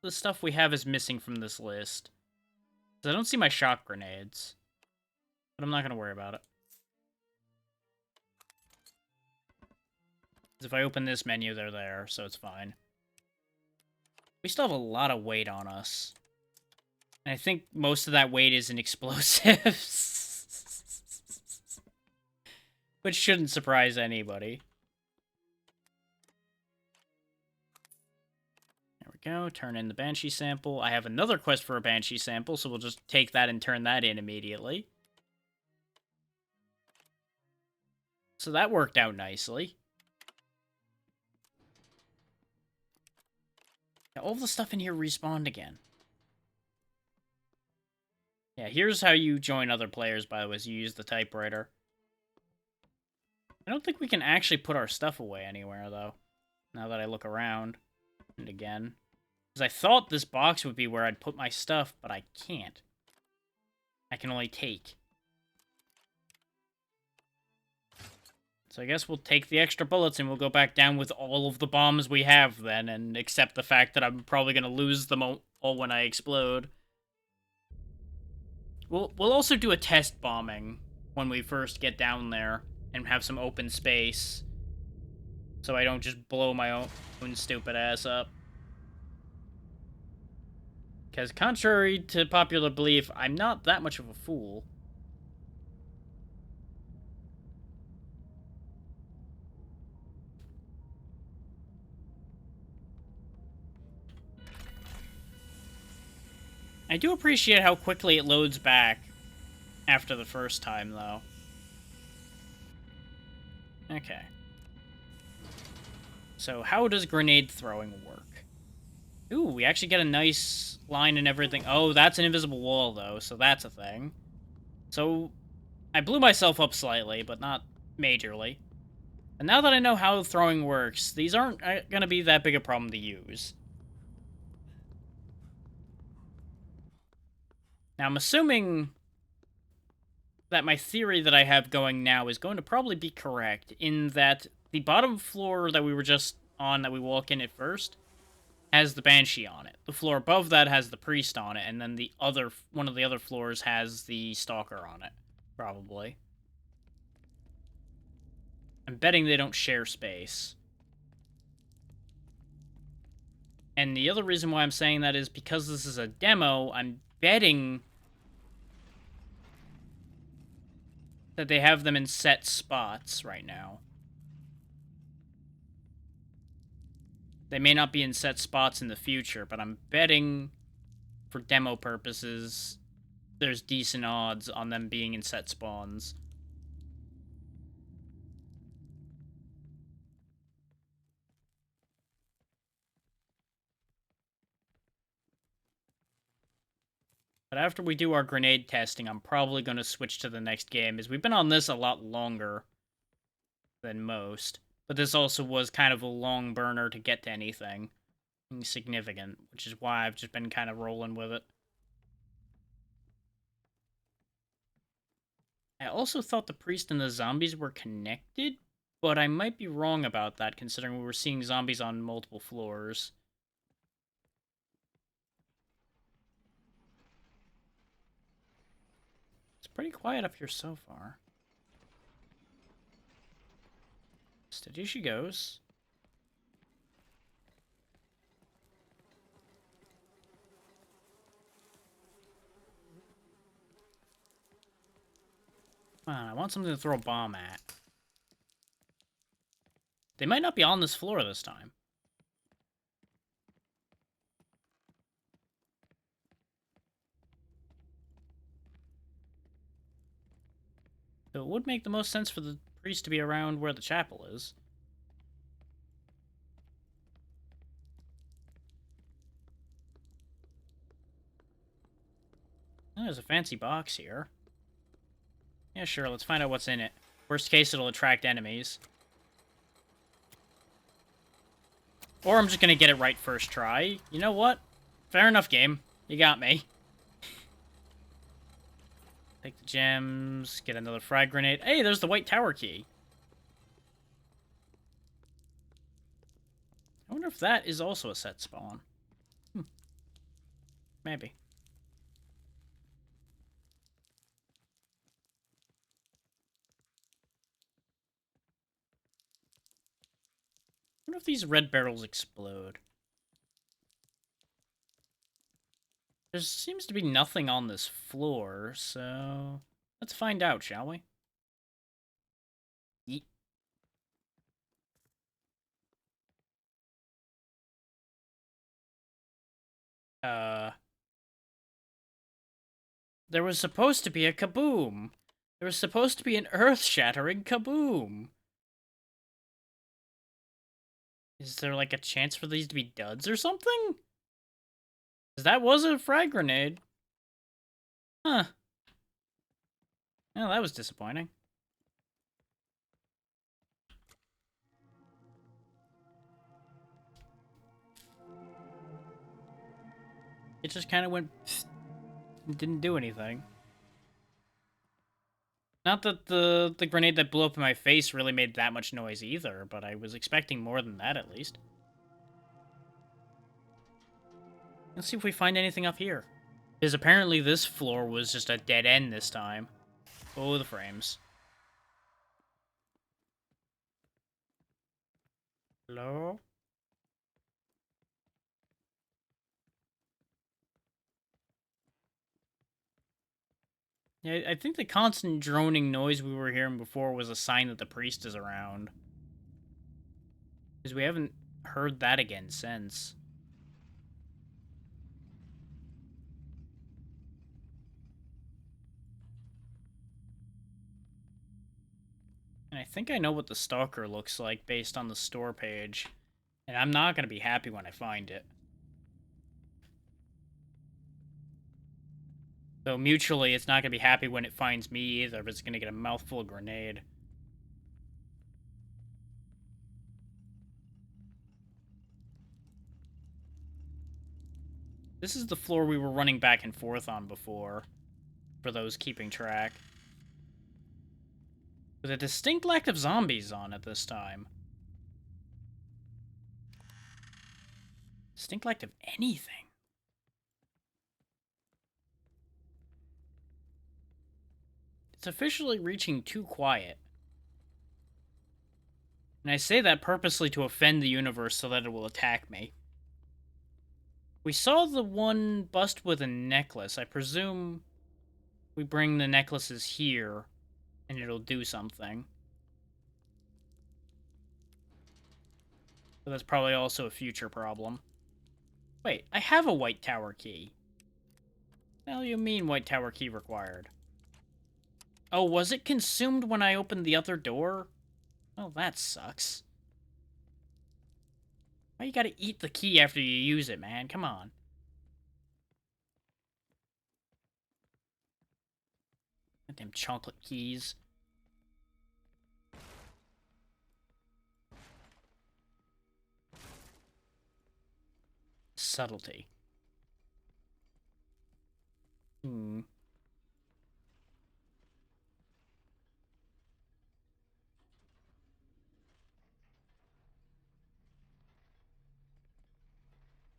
the stuff we have is missing from this list. I don't see my shock grenades. But I'm not going to worry about it. Because if I open this menu, they're there, so it's fine. We still have a lot of weight on us. And I think most of that weight is in explosives. Which shouldn't surprise anybody. There we go. Turn in the Banshee sample. I have another quest for a Banshee sample, so we'll just take that and turn that in immediately. So that worked out nicely. Now, all the stuff in here respawned again. Yeah, here's how you join other players, by the way, is you use the typewriter. I don't think we can actually put our stuff away anywhere, though. Now that I look around. And again. Because I thought this box would be where I'd put my stuff, but I can't. I can only take. So I guess we'll take the extra bullets and we'll go back down with all of the bombs we have then, and accept the fact that I'm probably going to lose them all when I explode. We'll also do a test bombing when we first get down there and have some open space, so I don't just blow my own stupid ass up. Because contrary to popular belief, I'm not that much of a fool. I do appreciate how quickly it loads back after the first time, though. Okay. So how does grenade throwing work? Ooh, we actually get a nice line and everything. Oh, that's an invisible wall, though, so that's a thing. So I blew myself up slightly, but not majorly. And now that I know how throwing works, these aren't going to be that big a problem to use. Now, I'm assuming that my theory that I have going now is going to probably be correct, in that the bottom floor that we were just on, that we walk in at first, has the Banshee on it. The floor above that has the Priest on it, and then the other one of the other floors has the Stalker on it, probably. I'm betting they don't share space. And the other reason why I'm saying that is because this is a demo, I'm betting that they have them in set spots right now. They may not be in set spots in the future, but I'm betting, for demo purposes, there's decent odds on them being in set spawns. But after we do our grenade testing, I'm probably going to switch to the next game, as we've been on this a lot longer than most. But this also was kind of a long burner to get to anything significant, which is why I've just been kind of rolling with it. I also thought the priest and the zombies were connected, but I might be wrong about that, considering we were seeing zombies on multiple floors. It's pretty quiet up here so far. Steady she goes. Come on, I want something to throw a bomb at. They might not be on this floor this time. So it would make the most sense for the priest to be around where the chapel is. Oh, there's a fancy box here. Yeah, sure, let's find out what's in it. Worst case, it'll attract enemies. Or I'm just gonna get it right first try. You know what? Fair enough, game. You got me. Take the gems, get another frag grenade. Hey, there's the white tower key. I wonder if that is also a set spawn. Maybe. I wonder if these red barrels explode. There seems to be nothing on this floor, so let's find out, shall we? Yeet. There was supposed to be a kaboom. There was supposed to be an earth-shattering kaboom. Is there, like, a chance for these to be duds or something? Because that was a frag grenade. Huh. Well, that was disappointing. It just kind of went... and didn't do anything. Not that the grenade that blew up in my face really made that much noise either, but I was expecting more than that at least. Let's see if we find anything up here. Because apparently this floor was just a dead end this time. Oh, the frames. Hello? Yeah, I think the constant droning noise we were hearing before was a sign that the priest is around. Because we haven't heard that again since. And I think I know what the stalker looks like based on the store page. And I'm not going to be happy when I find it. So mutually, it's not going to be happy when it finds me either, but it's going to get a mouthful of grenade. This is the floor we were running back and forth on before, for those keeping track. With a distinct lack of zombies on it this time. Distinct lack of anything. It's officially reaching too quiet. And I say that purposely to offend the universe so that it will attack me. We saw the one bust with a necklace. I presume we bring the necklaces here and it'll do something. But that's probably also a future problem. Wait, I have a white tower key. What the hell do you mean white tower key required? Oh, was it consumed when I opened the other door? Oh, that sucks. Why you gotta eat the key after you use it, man? Come on. Goddamn chocolate keys. Subtlety.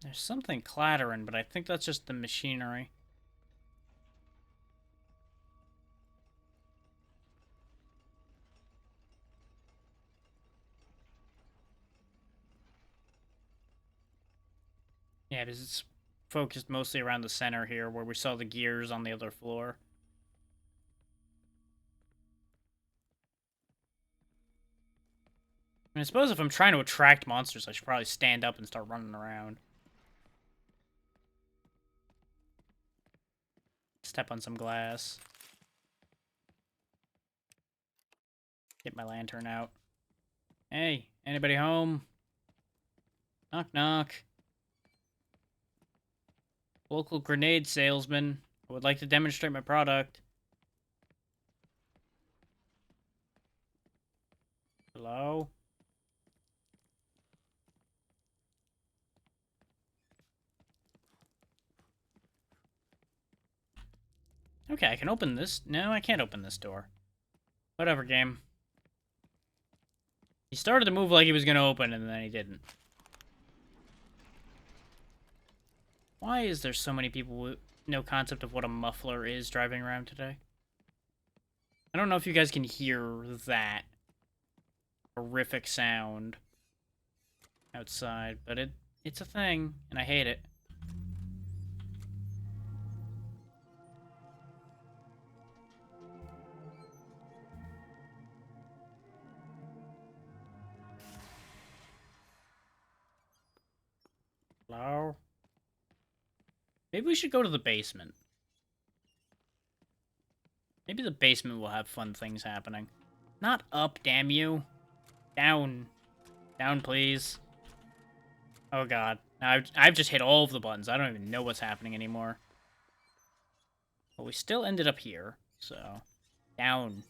There's something clattering, but I think that's just the machinery. Yeah, because it's focused mostly around the center here, where we saw the gears on the other floor. I suppose if I'm trying to attract monsters, I should probably stand up and start running around. Step on some glass. Get my lantern out. Hey, anybody home? Knock, knock. Local grenade salesman. I would like to demonstrate my product. Hello? Okay, I can open this. No, I can't open this door. Whatever, game. He started to move like he was going to open, and then he didn't. Why is there so many people with no concept of what a muffler is driving around today? I don't know if you guys can hear that horrific sound outside, but it's a thing, and I hate it. Hello? Maybe we should go to the basement. Maybe the basement will have fun things happening. Not up, damn you. Down. Down, please. Oh, God. Now, I've just hit all of the buttons. I don't even know what's happening anymore. But we still ended up here, so... Down.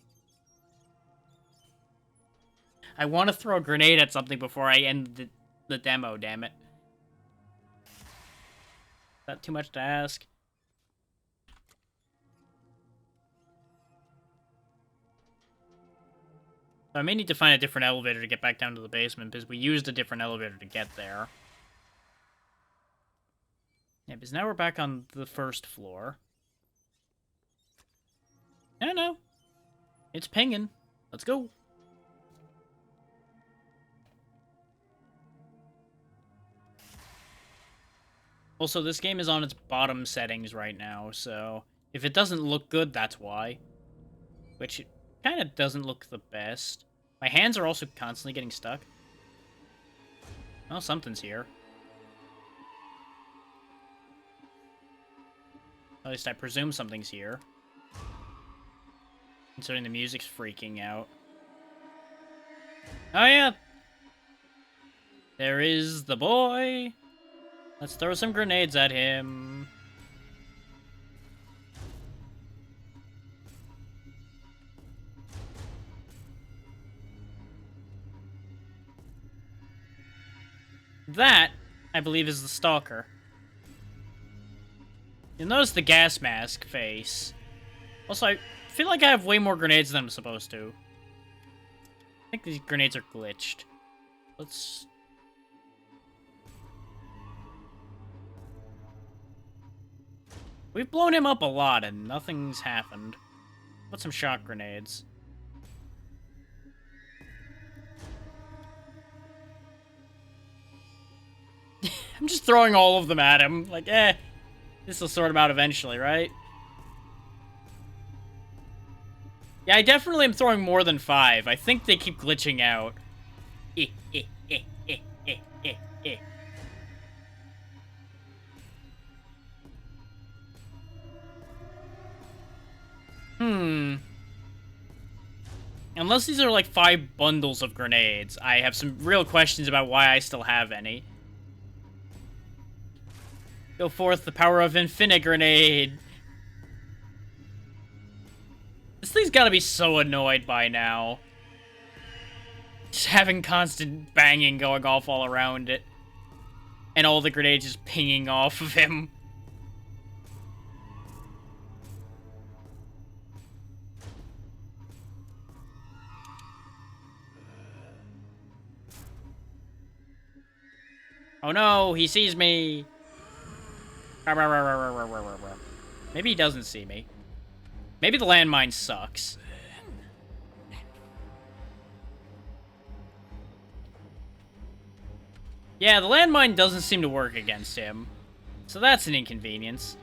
I want to throw a grenade at something before I end the demo, damn it. Is that too much to ask? So I may need to find a different elevator to get back down to the basement, because we used a different elevator to get there. Yeah, because now we're back on the first floor. No. It's pinging. Let's go. Also, this game is on its bottom settings right now, so if it doesn't look good, that's why. Which it kind of doesn't look the best. My hands are also constantly getting stuck. Oh, something's here. At least I presume something's here. Considering the music's freaking out. Oh, yeah! There is the boy! Let's throw some grenades at him. That, I believe, is the stalker. You'll notice the gas mask face. Also, I feel like I have way more grenades than I'm supposed to. I think these grenades are glitched. Let's... We've blown him up a lot and nothing's happened. Put some shock grenades. I'm just throwing all of them at him. Like, this will sort him out eventually, right? Yeah, I definitely am throwing more than 5. I think they keep glitching out. Unless these are like 5 bundles of grenades, I have some real questions about why I still have any. Go forth the power of Infinite Grenade. This thing's gotta be so annoyed by now. Just having constant banging going off all around it. And all the grenades just pinging off of him. Oh no, he sees me. Maybe he doesn't see me. Maybe the landmine sucks. Yeah, the landmine doesn't seem to work against him. So that's an inconvenience.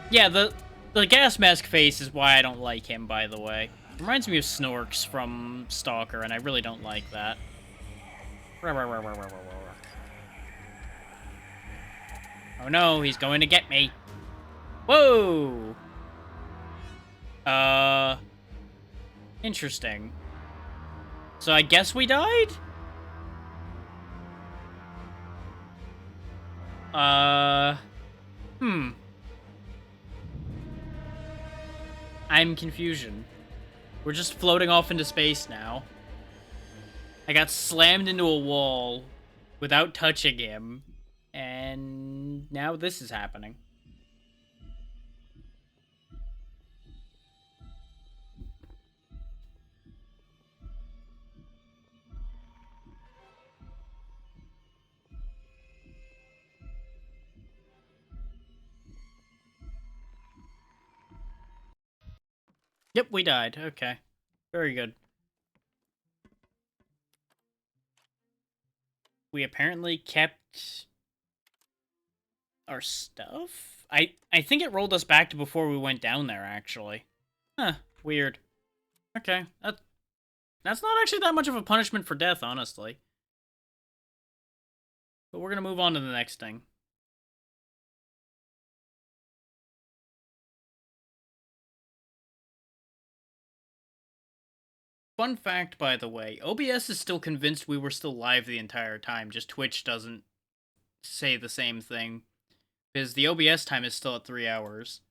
Yeah, the gas mask face is why I don't like him, by the way. Reminds me of Snorks from Stalker, and I really don't like that. Oh no, he's going to get me. Whoa! Interesting. So I guess we died? I'm confusion. We're just floating off into space now. I got slammed into a wall without touching him, and now this is happening. Yep, we died. Okay. Very good. We apparently kept our stuff? I think it rolled us back to before we went down there, actually. Huh, weird. Okay, that's not actually that much of a punishment for death, honestly. But we're gonna move on to the next thing. Fun fact, by the way, OBS is still convinced we were still live the entire time, just Twitch doesn't say the same thing. Because the OBS time is still at 3 hours,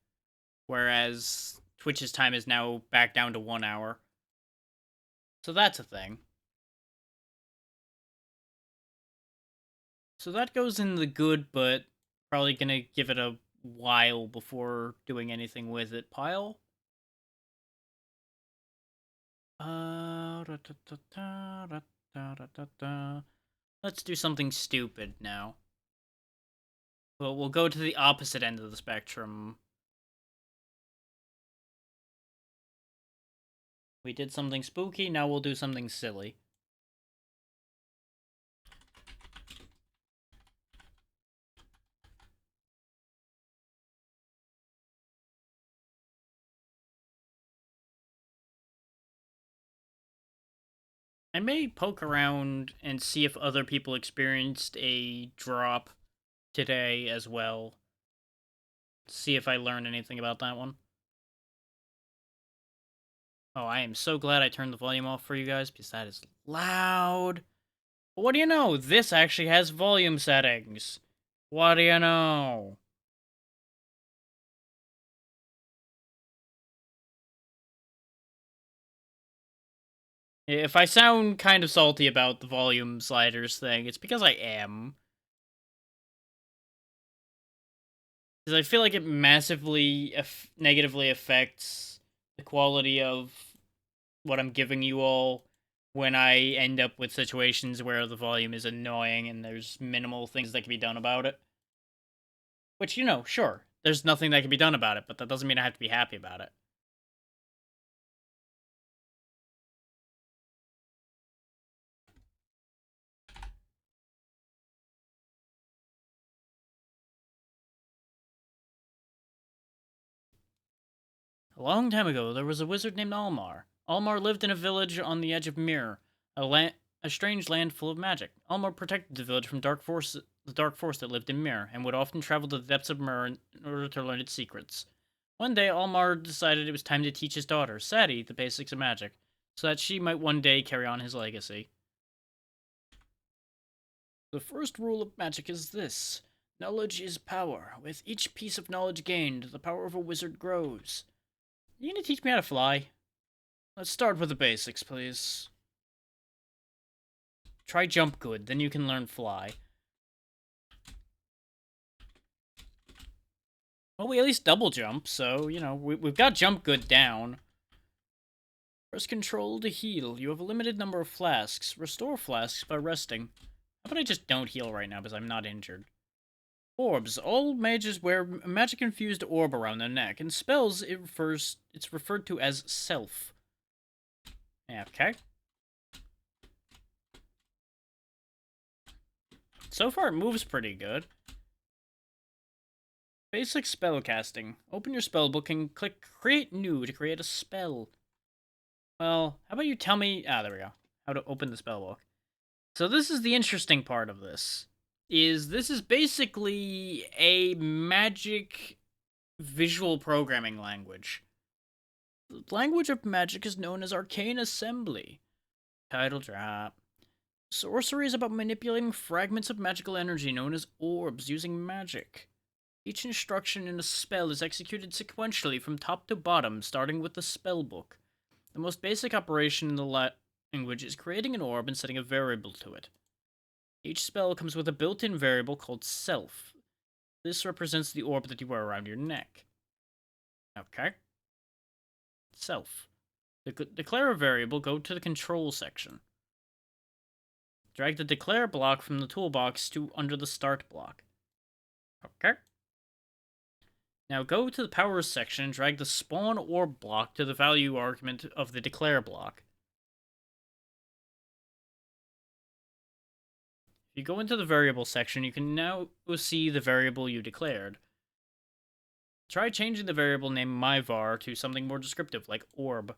whereas Twitch's time is now back down to 1 hour. So that's a thing. So that goes in the good, but probably gonna give it a while before doing anything with it pile. Let's do something stupid now. Well, we'll go to the opposite end of the spectrum. We did something spooky, now we'll do something silly. I may poke around and see if other people experienced a drop today as well. See if I learn anything about that one. Oh, I am so glad I turned the volume off for you guys, because that is loud. But what do you know? This actually has volume settings. What do you know? If I sound kind of salty about the volume sliders thing, it's because I am. Because I feel like it massively negatively affects the quality of what I'm giving you all when I end up with situations where the volume is annoying and there's minimal things that can be done about it. Which, you know, sure, there's nothing that can be done about it, but that doesn't mean I have to be happy about it. A long time ago, there was a wizard named Almar. Almar lived in a village on the edge of Mir, a strange land full of magic. Almar protected the village from the dark force that lived in Mir, and would often travel to the depths of Mir in order to learn its secrets. One day, Almar decided it was time to teach his daughter, Sadie, the basics of magic, so that she might one day carry on his legacy. The first rule of magic is this: knowledge is power. With each piece of knowledge gained, the power of a wizard grows. You gonna teach me how to fly? Let's start with the basics, please. Try jump good, then you can learn fly. Well, we at least double jump, so, you know, we've got jump good down. Press control to heal. You have a limited number of flasks. Restore flasks by resting. How about I just don't heal right now because I'm not injured? Orbs. All mages wear a magic-infused orb around their neck. In spells, it's referred to as self. Yeah, okay. So far, it moves pretty good. Basic spell casting. Open your spellbook and click Create New to create a spell. Well, how about you tell me... Ah, there we go. How to open the spellbook. So this is the interesting part of this. This is basically a magic visual programming language. The language of magic is known as Arcane Assembly. Title drop. Sorcery is about manipulating fragments of magical energy known as orbs using magic. Each instruction in a spell is executed sequentially from top to bottom, starting with the spellbook. The most basic operation in the language is creating an orb and setting a variable to it. Each spell comes with a built-in variable called self. This represents the orb that you wear around your neck. Okay. Self. To declare a variable, go to the control section. Drag the declare block from the toolbox to under the start block. Okay. Now go to the powers section and drag the spawn orb block to the value argument of the declare block. If you go into the variable section, you can now see the variable you declared. Try changing the variable name myvar to something more descriptive, like orb.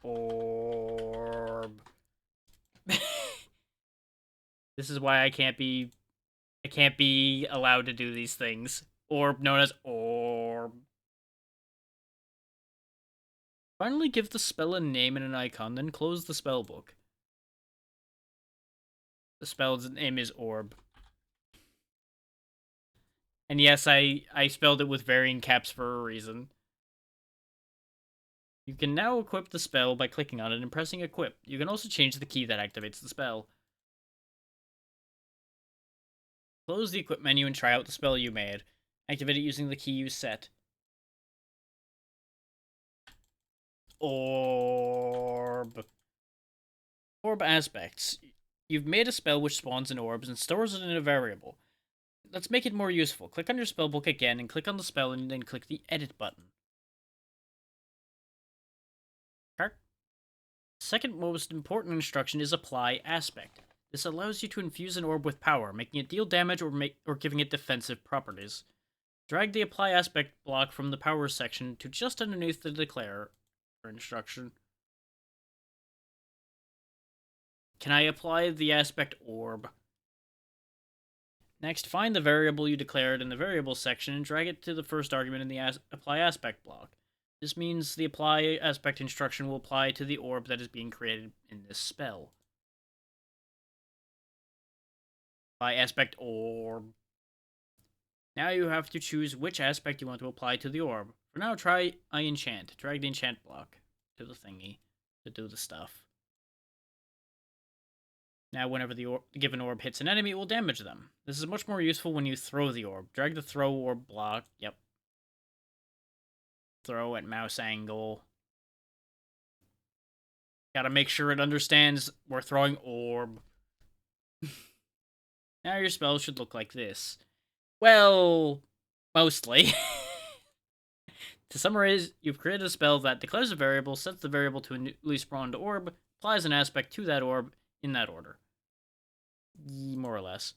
Orb. This is why I can't be allowed to do these things. Orb known as orb. Finally give the spell a name and an icon, then close the spellbook. The spell's name is orb. And yes, I spelled it with varying caps for a reason. You can now equip the spell by clicking on it and pressing equip. You can also change the key that activates the spell. Close the equip menu and try out the spell you made. Activate it using the key you set. Orb. Orb aspects. You've made a spell which spawns in orbs and stores it in a variable. Let's make it more useful. Click on your spellbook again and click on the spell and then click the edit button. Okay. Second most important instruction is apply aspect. This allows you to infuse an orb with power, making it deal damage or giving it defensive properties. Drag the apply aspect block from the power section to just underneath the declare instruction. Can I apply the aspect orb? Next, find the variable you declared in the variable section and drag it to the first argument in the apply aspect block. This means the apply aspect instruction will apply to the orb that is being created in this spell. Apply aspect orb. Now you have to choose which aspect you want to apply to the orb. For now, try I enchant. Drag the enchant block to the thingy to do the stuff. Now, whenever the given orb hits an enemy, it will damage them. This is much more useful when you throw the orb. Drag the throw orb block. Yep. Throw at mouse angle. Gotta make sure it understands we're throwing orb. Now your spell should look like this. Well, mostly. To summarize, you've created a spell that declares a variable, sets the variable to a newly spawned orb, applies an aspect to that orb in that order. More or less.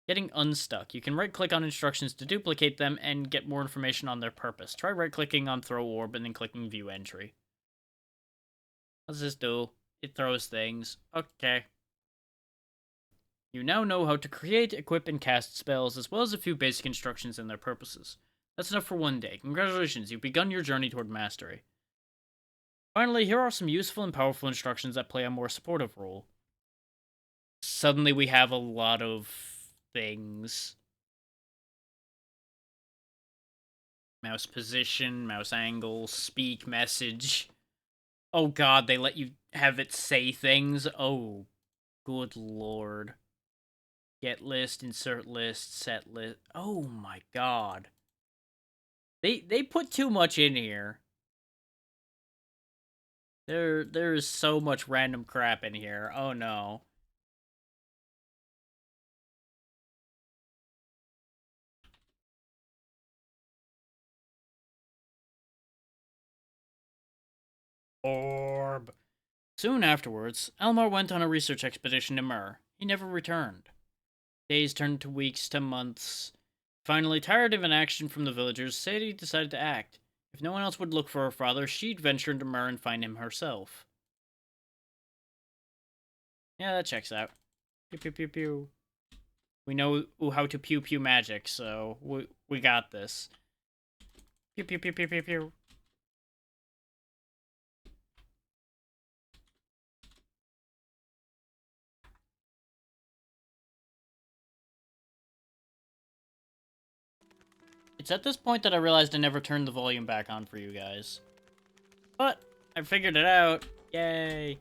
Getting unstuck. You can right-click on instructions to duplicate them and get more information on their purpose. Try right-clicking on throw orb and then clicking view entry. What does this do? It throws things. Okay. You now know how to create, equip, and cast spells, as well as a few basic instructions and their purposes. That's enough for one day. Congratulations, you've begun your journey toward mastery. Finally, here are some useful and powerful instructions that play a more supportive role. Suddenly we have a lot of things. Mouse position, mouse angle, speak message. Oh god, they let you have it say things? Oh, good lord. Get list, insert list, set list. Oh my god. They put too much in here. There is so much random crap in here. Oh no. Orb. Soon afterwards, Elmar went on a research expedition to Mur. He never returned. Days turned to weeks to months. Finally, tired of inaction from the villagers, Sadie decided to act. If no one else would look for her father, she'd venture into Mur and find him herself. Yeah, that checks out. Pew pew pew pew. We know how to pew pew magic, so we got this. Pew pew pew pew pew pew. It's at this point that I realized I never turned the volume back on for you guys. But I figured it out. Yay.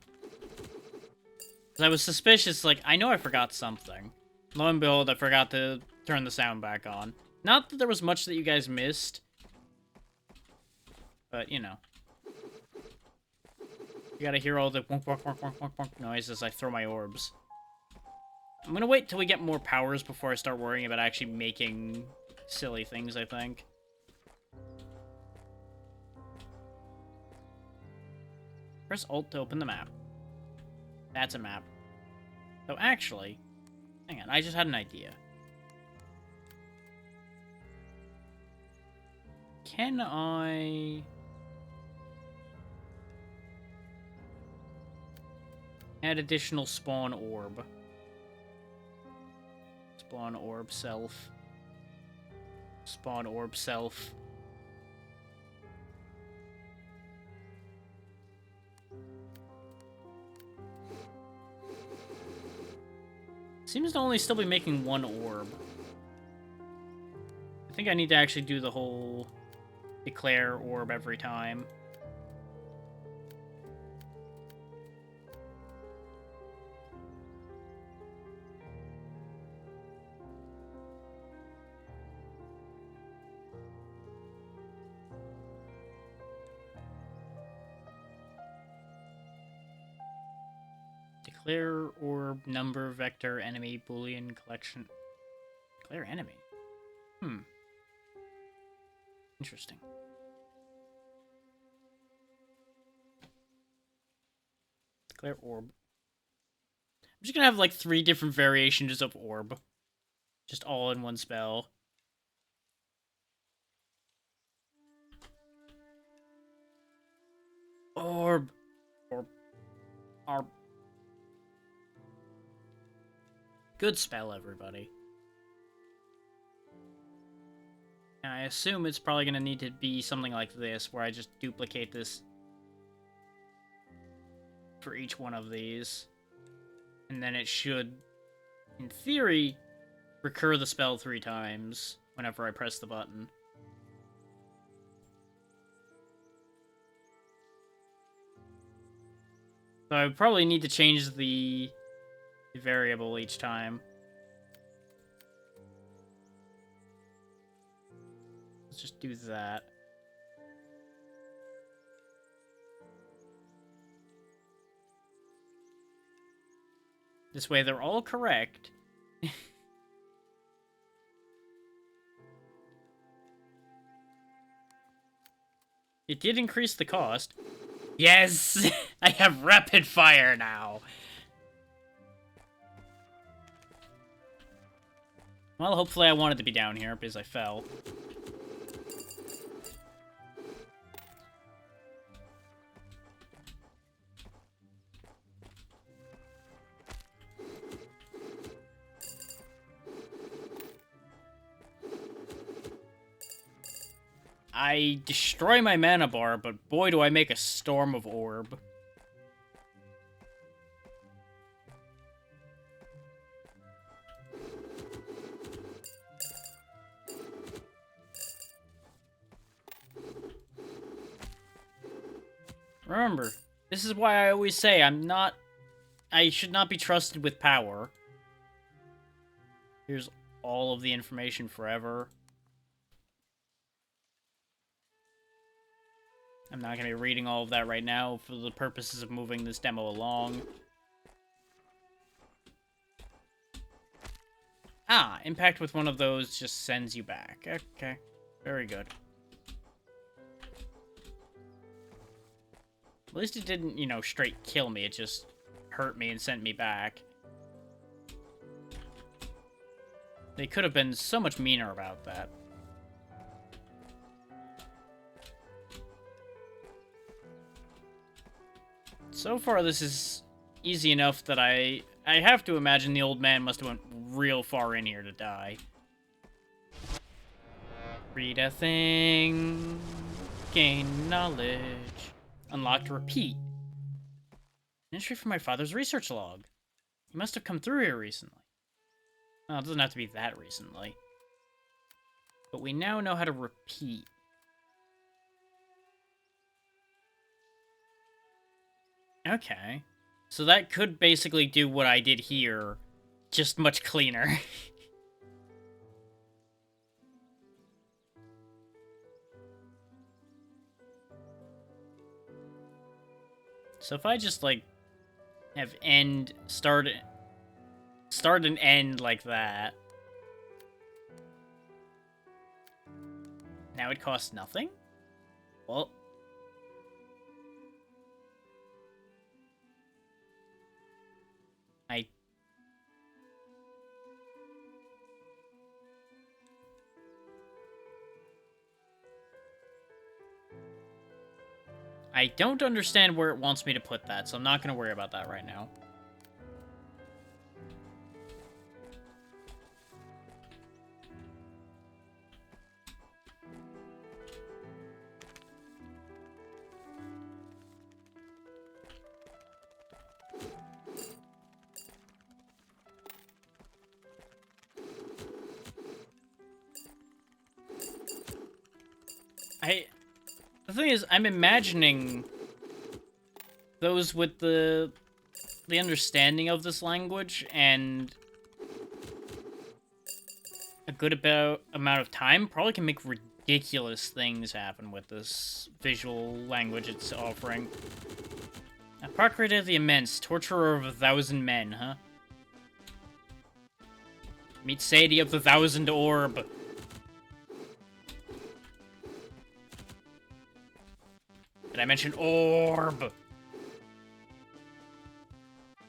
'Cause I was suspicious, like, I know I forgot something. Lo and behold, I forgot to turn the sound back on. Not that there was much that you guys missed. But, you know. You gotta hear all the wonk, wonk, wonk, wonk, wonk, wonk noise as I throw my orbs. I'm gonna wait till we get more powers before I start worrying about actually making silly things, I think. Press Alt to open the map. That's a map. So actually, hang on, I just had an idea. Can I... add additional spawn orb? Spawn orb self. Spawn orb self. Seems to only still be making one orb. I think I need to actually do the whole declare orb every time. Declare orb, number, vector, enemy, boolean, collection. Declare enemy? Interesting. Declare orb. I'm just gonna have like 3 different variations of orb. Just all in one spell. Orb. Orb. Orb. Good spell, everybody. And I assume it's probably going to need to be something like this, where I just duplicate this for each one of these. And then it should, in theory, recur the spell 3 times whenever I press the button. So I probably need to change the variable each time. Let's just do that. This way they're all correct. It did increase the cost. Yes! I have rapid fire now! Well, hopefully I wanted to be down here, because I fell. I destroy my mana bar, but boy do I make a storm of orb. Remember, this is why I always say I should not be trusted with power. Here's all of the information forever. I'm not going to be reading all of that right now for the purposes of moving this demo along. Ah, impact with one of those just sends you back. Okay, very good. At least it didn't, you know, straight kill me. It just hurt me and sent me back. They could have been so much meaner about that. So far, this is easy enough that I have to imagine the old man must have went real far in here to die. Read a thing. Gain knowledge. Unlocked repeat. An entry from my father's research log. He must have come through here recently. Well, it doesn't have to be that recently. But we now know how to repeat. Okay. So that could basically do what I did here, just much cleaner. So if I just, like, have end, start and end like that. Now it costs nothing? Well... I don't understand where it wants me to put that, so I'm not going to worry about that right now. The thing is, I'm imagining those with the understanding of this language and a good amount of time probably can make ridiculous things happen with this visual language it's offering. A Procurator the Immense, Torturer of 1,000 Men, huh? Meet Sadie of the 1,000 Orb. Did I mention orb?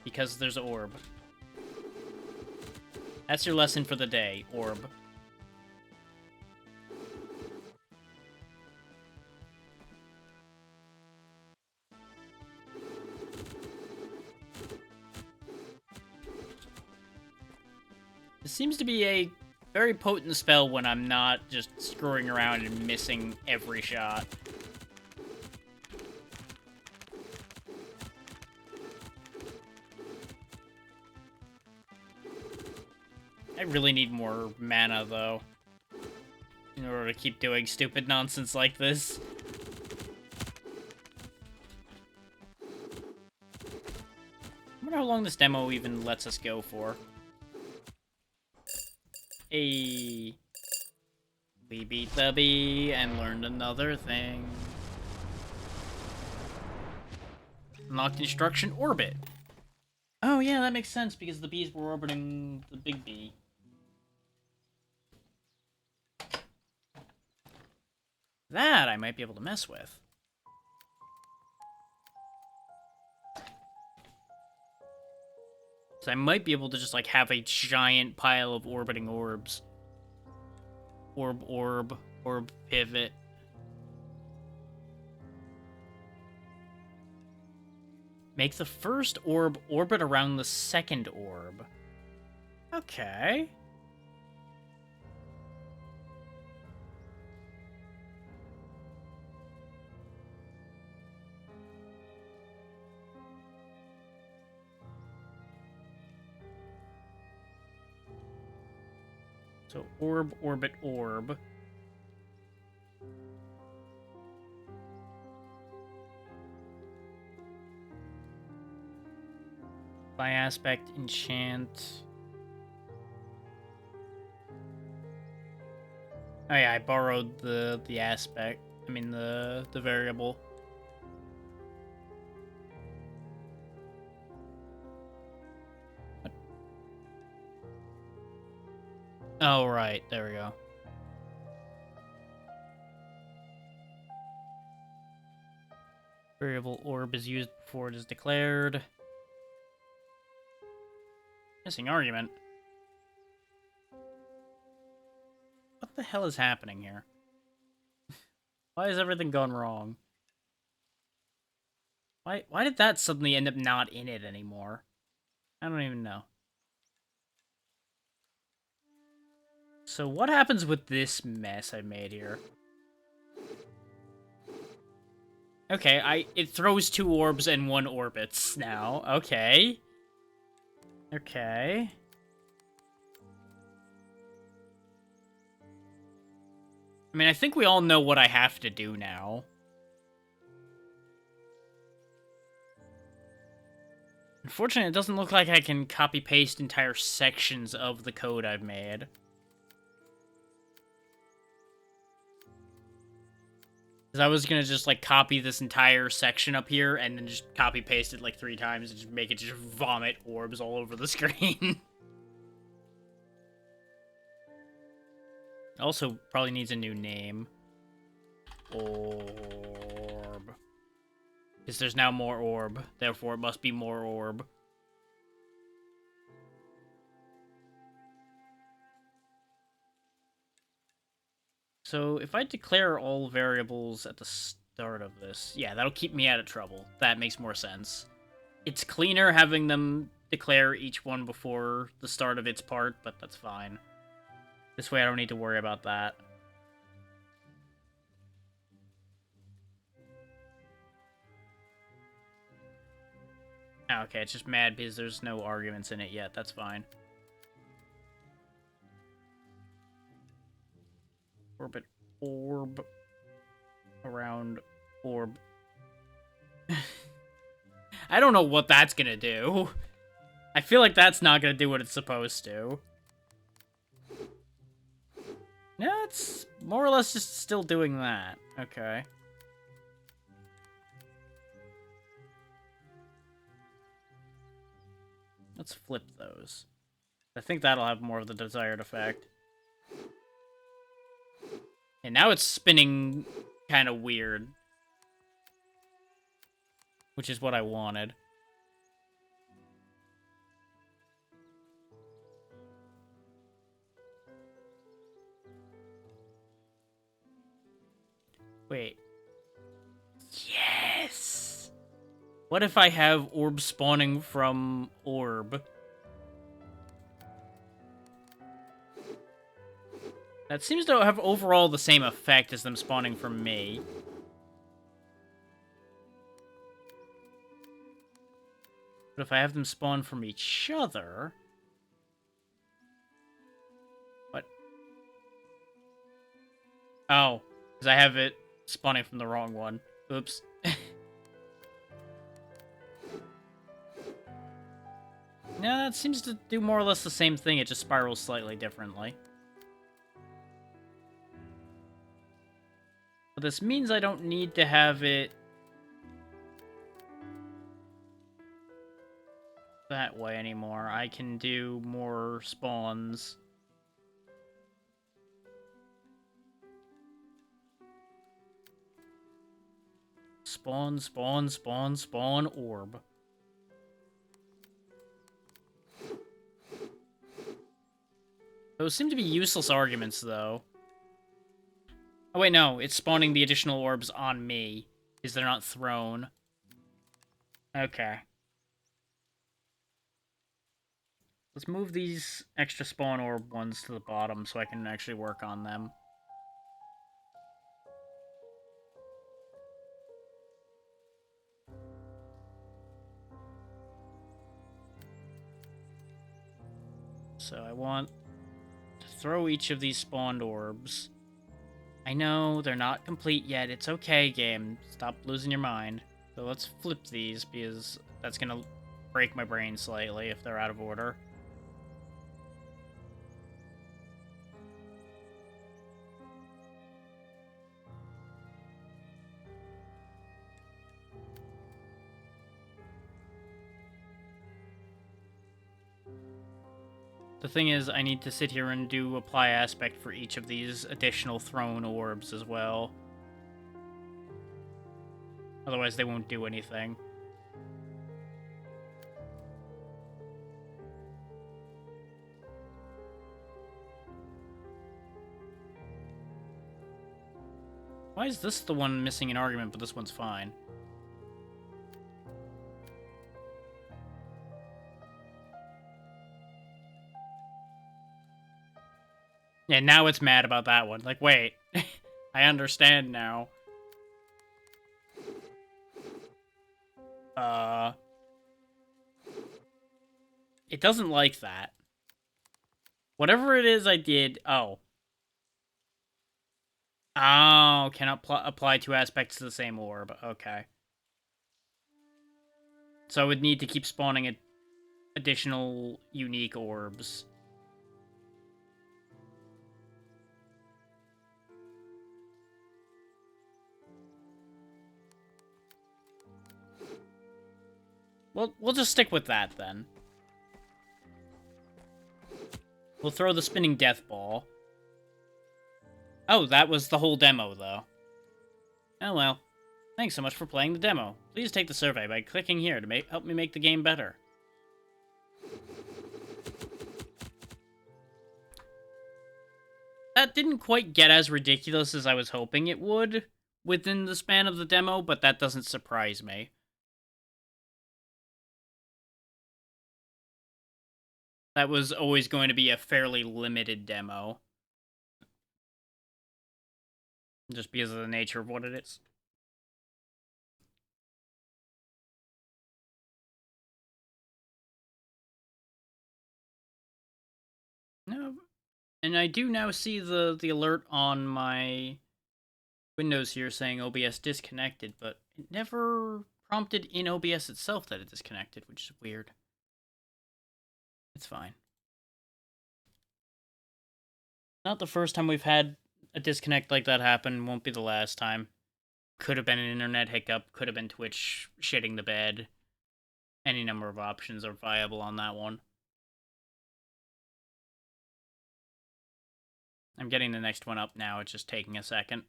Because there's an orb. That's your lesson for the day, orb. This seems to be a very potent spell when I'm not just screwing around and missing every shot. I really need more mana, though, in order to keep doing stupid nonsense like this. I wonder how long this demo even lets us go for. Hey, we beat the bee and learned another thing. Unlocked instruction orbit. Oh yeah, that makes sense because the bees were orbiting the big bee. That I might be able to mess with. So I might be able to just, like, have a giant pile of orbiting orbs. Orb pivot. Make the first orb orbit around the second orb. Okay. So orb, orbit, orb. By aspect, enchant. Oh yeah, I borrowed the aspect. I mean the variable. What? Oh right, there we go. Variable orb is used before it is declared. Missing argument. What the hell is happening here? Why has everything gone wrong? Why did that suddenly end up not in it anymore? I don't even know. So what happens with this mess I made here? Okay, it throws 2 orbs and 1 orbits now. Okay. Okay. I mean, I think we all know what I have to do now. Unfortunately, it doesn't look like I can copy-paste entire sections of the code I've made. Because I was gonna just, like, copy this entire section up here and then just copy-paste it, like, 3 times and just make it just vomit orbs all over the screen. Also, probably needs a new name. Orb. Because there's now more orb. Therefore, it must be more orb. So, if I declare all variables at the start of this... Yeah, that'll keep me out of trouble. That makes more sense. It's cleaner having them declare each one before the start of its part, but that's fine. This way I don't need to worry about that. Okay, it's just mad because there's no arguments in it yet. That's fine. Orbit orb around orb. I don't know what that's gonna do. I feel like that's not gonna do what it's supposed to. No, it's more or less just still doing that. Okay. Let's flip those. I think that'll have more of the desired effect. And now it's spinning kind of weird. Which is what I wanted. Wait. Yes! What if I have orb spawning from orb? That seems to have overall the same effect as them spawning from me. But if I have them spawn from each other... What? Oh, because I have it spawning from the wrong one. Oops. No, that seems to do more or less the same thing, it just spirals slightly differently. But this means I don't need to have it that way anymore. I can do more spawns. Spawn, spawn, spawn, spawn, orb. Those seem to be useless arguments, though. Oh, wait, no. It's spawning the additional orbs on me, because they're not thrown. Okay. Let's move these extra spawn orb ones to the bottom so I can actually work on them. So I want to throw each of these spawned orbs. I know, they're not complete yet. It's okay, game. Stop losing your mind. So let's flip these, because that's gonna break my brain slightly if they're out of order. The thing is, I need to sit here and do apply aspect for each of these additional thrown orbs as well. Otherwise, they won't do anything. Why is this the one missing an argument, but this one's fine? Yeah, now it's mad about that one. Like, wait. I understand now. It doesn't like that. Whatever it is I did... Oh. Oh, cannot apply two aspects to the same orb. Okay. So I would need to keep spawning additional unique orbs. Well, we'll just stick with that, then. We'll throw the spinning death ball. Oh, that was the whole demo, though. Oh well. Thanks so much for playing the demo. Please take the survey by clicking here to help me make the game better. That didn't quite get as ridiculous as I was hoping it would within the span of the demo, but that doesn't surprise me. That was always going to be a fairly limited demo. Just because of the nature of what it is. No, and I do now see the alert on my Windows here saying OBS disconnected, but it never prompted in OBS itself that it disconnected, which is weird. It's fine. Not the first time we've had a disconnect like that happen, won't be the last time. Could have been an internet hiccup, could have been Twitch shitting the bed. Any number of options are viable on that one. I'm getting the next one up now, it's just taking a second.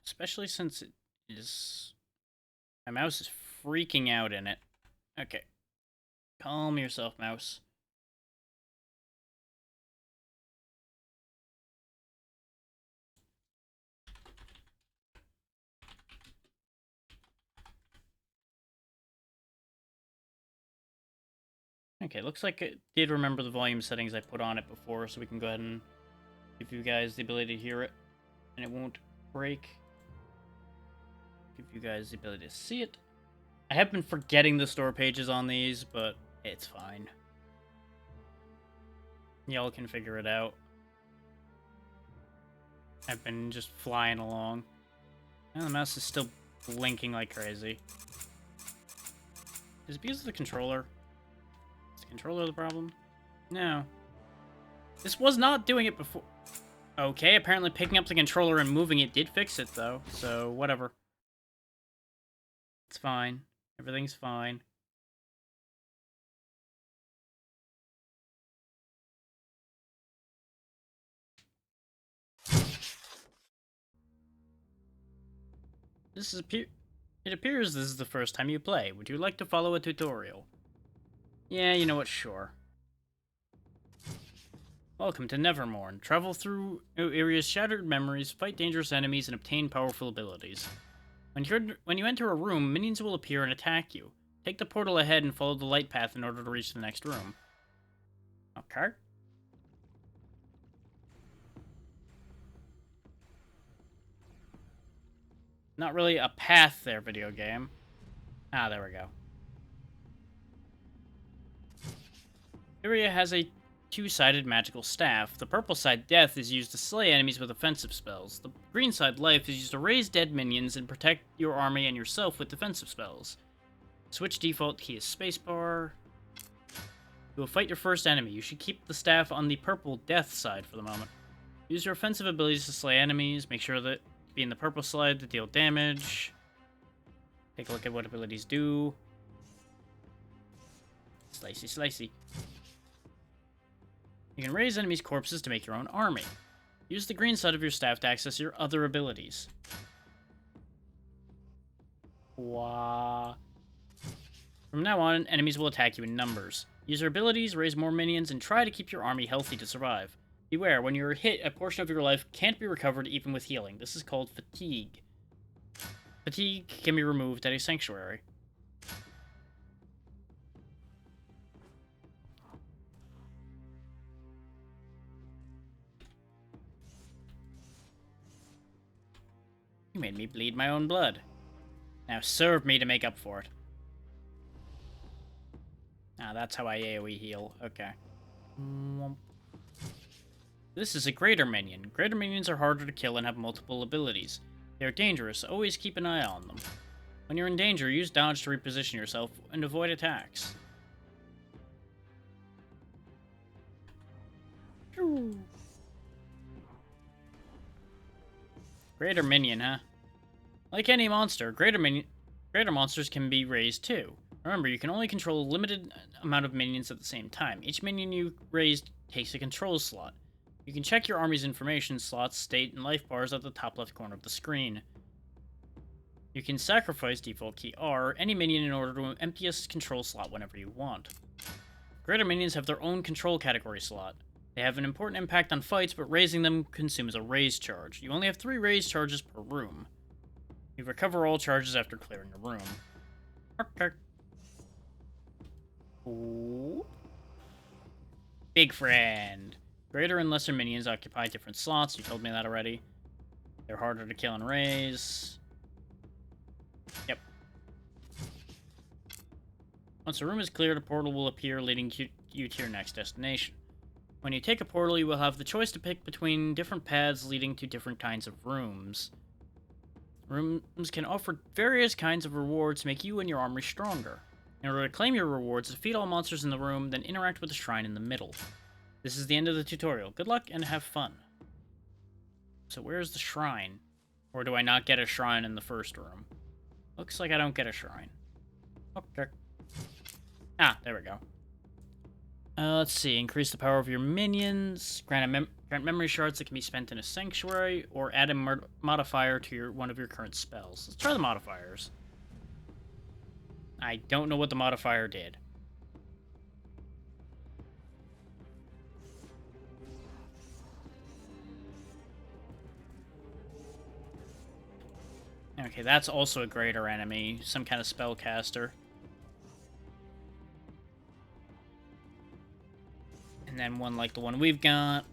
Especially since it is... My mouse is freaking out in it. Okay. Calm yourself, mouse. Okay, looks like it did remember the volume settings I put on it before, so we can go ahead and give you guys the ability to hear it, and it won't break. Give you guys the ability to see it. I have been forgetting the store pages on these, but it's fine. Y'all can figure it out. I've been just flying along. And the mouse is still blinking like crazy. Is it because of the controller? Is the controller the problem? No. This was not doing it before. Okay, apparently picking up the controller and moving it did fix it, though. So, whatever. It's fine. Everything's fine. It appears this is the first time you play. Would you like to follow a tutorial? Yeah, you know what, sure. Welcome to Nevermorn. Travel through areas shattered memories, fight dangerous enemies, and obtain powerful abilities. When you enter a room, minions will appear and attack you. Take the portal ahead and follow the light path in order to reach the next room. Okay. Not really a path there, video game. Ah, there we go. Area has a two-sided magical staff. The purple side, Death, is used to slay enemies with offensive spells. The green side, Life, is used to raise dead minions and protect your army and yourself with defensive spells. Switch default key is spacebar. You will fight your first enemy. You should keep the staff on the purple Death side for the moment. Use your offensive abilities to slay enemies. Make sure that be in the purple side to deal damage. Take a look at what abilities do. Slicey, slicey. You can raise enemies' corpses to make your own army. Use the green side of your staff to access your other abilities. Wah. From now on, enemies will attack you in numbers. Use your abilities, raise more minions, and try to keep your army healthy to survive. Beware, when you're hit, a portion of your life can't be recovered even with healing. This is called fatigue. Fatigue can be removed at a sanctuary. You made me bleed my own blood. Now serve me to make up for it. Ah, that's how I AoE heal. Okay. This is a greater minion. Greater minions are harder to kill and have multiple abilities. They are dangerous. Always keep an eye on them. When you're in danger, use dodge to reposition yourself and avoid attacks. Greater minion, huh? Like any monster, greater monsters can be raised too. Remember, you can only control a limited amount of minions at the same time. Each minion you raised takes a control slot. You can check your army's information slots, state, and life bars at the top left corner of the screen. You can sacrifice default key R, any minion in order to empty a control slot whenever you want. Greater minions have their own control category slot. They have an important impact on fights, but raising them consumes a raise charge. You only have 3 raise charges per room. You recover all charges after clearing a room. Okay. Ooh. Big friend. Greater and lesser minions occupy different slots. You told me that already. They're harder to kill and raise. Yep. Once a room is cleared, a portal will appear, leading you to your next destination. When you take a portal, you will have the choice to pick between different paths leading to different kinds of rooms. Rooms can offer various kinds of rewards to make you and your armory stronger. In order to claim your rewards, defeat all monsters in the room, then interact with the shrine in the middle. This is the end of the tutorial. Good luck and have fun. So where's the shrine? Or do I not get a shrine in the first room? Looks like I don't get a shrine. Okay. Ah, there we go. Let's see. Increase the power of your minions. Grant memory shards that can be spent in a sanctuary, or add a modifier to one of your current spells. Let's try the modifiers. I don't know what the modifier did. Okay, that's also a greater enemy. Some kind of spellcaster. And then one like the one we've got.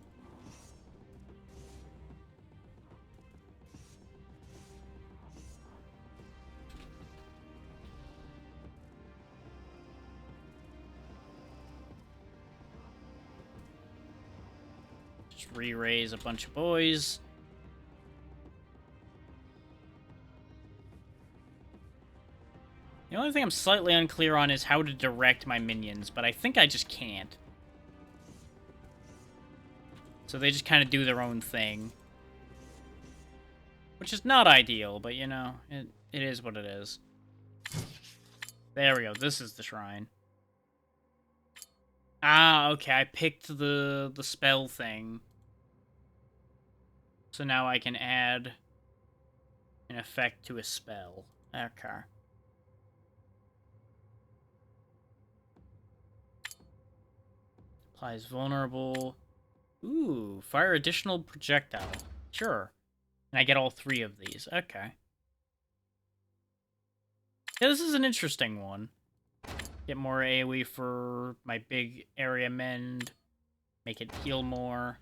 Just re-raise a bunch of boys. The only thing I'm slightly unclear on is how to direct my minions, but I think I just can't. So they just kind of do their own thing. Which is not ideal, but you know, it is what it is. There we go, this is the shrine. Ah, okay, I picked the spell thing. So now I can add an effect to a spell. Okay. Applies vulnerable. Ooh, fire additional projectile. Sure. And I get all 3 of these. Okay. Yeah, this is an interesting one. Get more AoE for my big area mend. Make it heal more.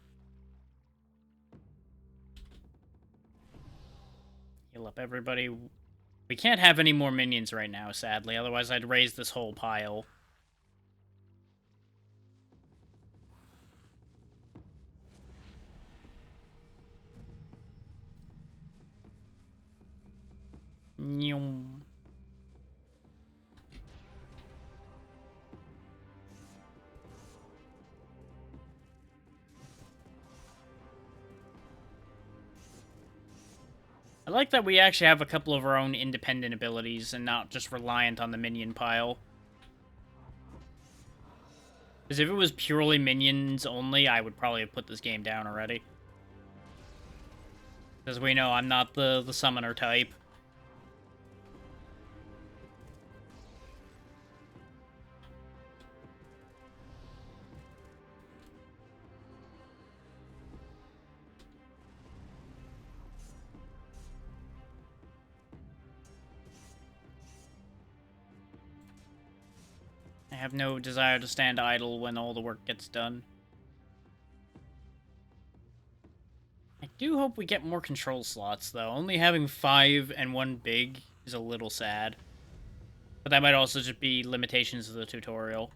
Heal up everybody. We can't have any more minions right now, sadly. Otherwise, I'd raise this whole pile. Nyum. I like that we actually have a couple of our own independent abilities and not just reliant on the minion pile. Because if it was purely minions only, I would probably have put this game down already. Because we know I'm not the summoner type. have no desire to stand idle when all the work gets done. I do hope we get more control slots, though. Only having 5 and 1 big is a little sad. But that might also just be limitations of the tutorial.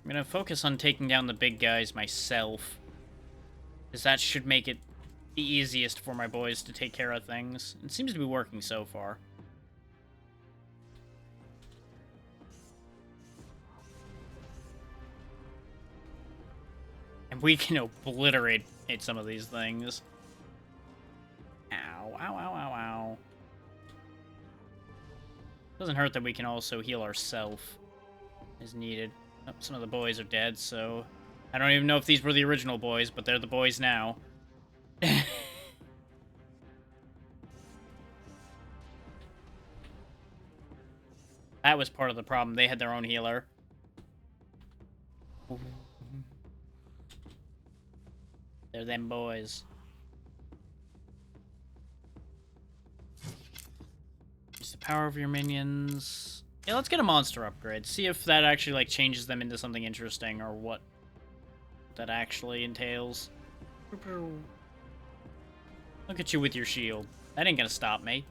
I'm gonna focus on taking down the big guys myself, because that should make it the easiest for my boys to take care of things. It seems to be working so far. And we can obliterate some of these things. Ow, ow, ow, ow, ow. Doesn't hurt that we can also heal ourselves as needed. Oh, some of the boys are dead, so... I don't even know if these were the original boys, but they're the boys now. That was part of the problem. They had their own healer. They're them boys. Use the power of your minions. Yeah, let's get a monster upgrade. See if that actually, like, changes them into something interesting, or what that actually entails. Look at you with your shield. That ain't gonna stop me.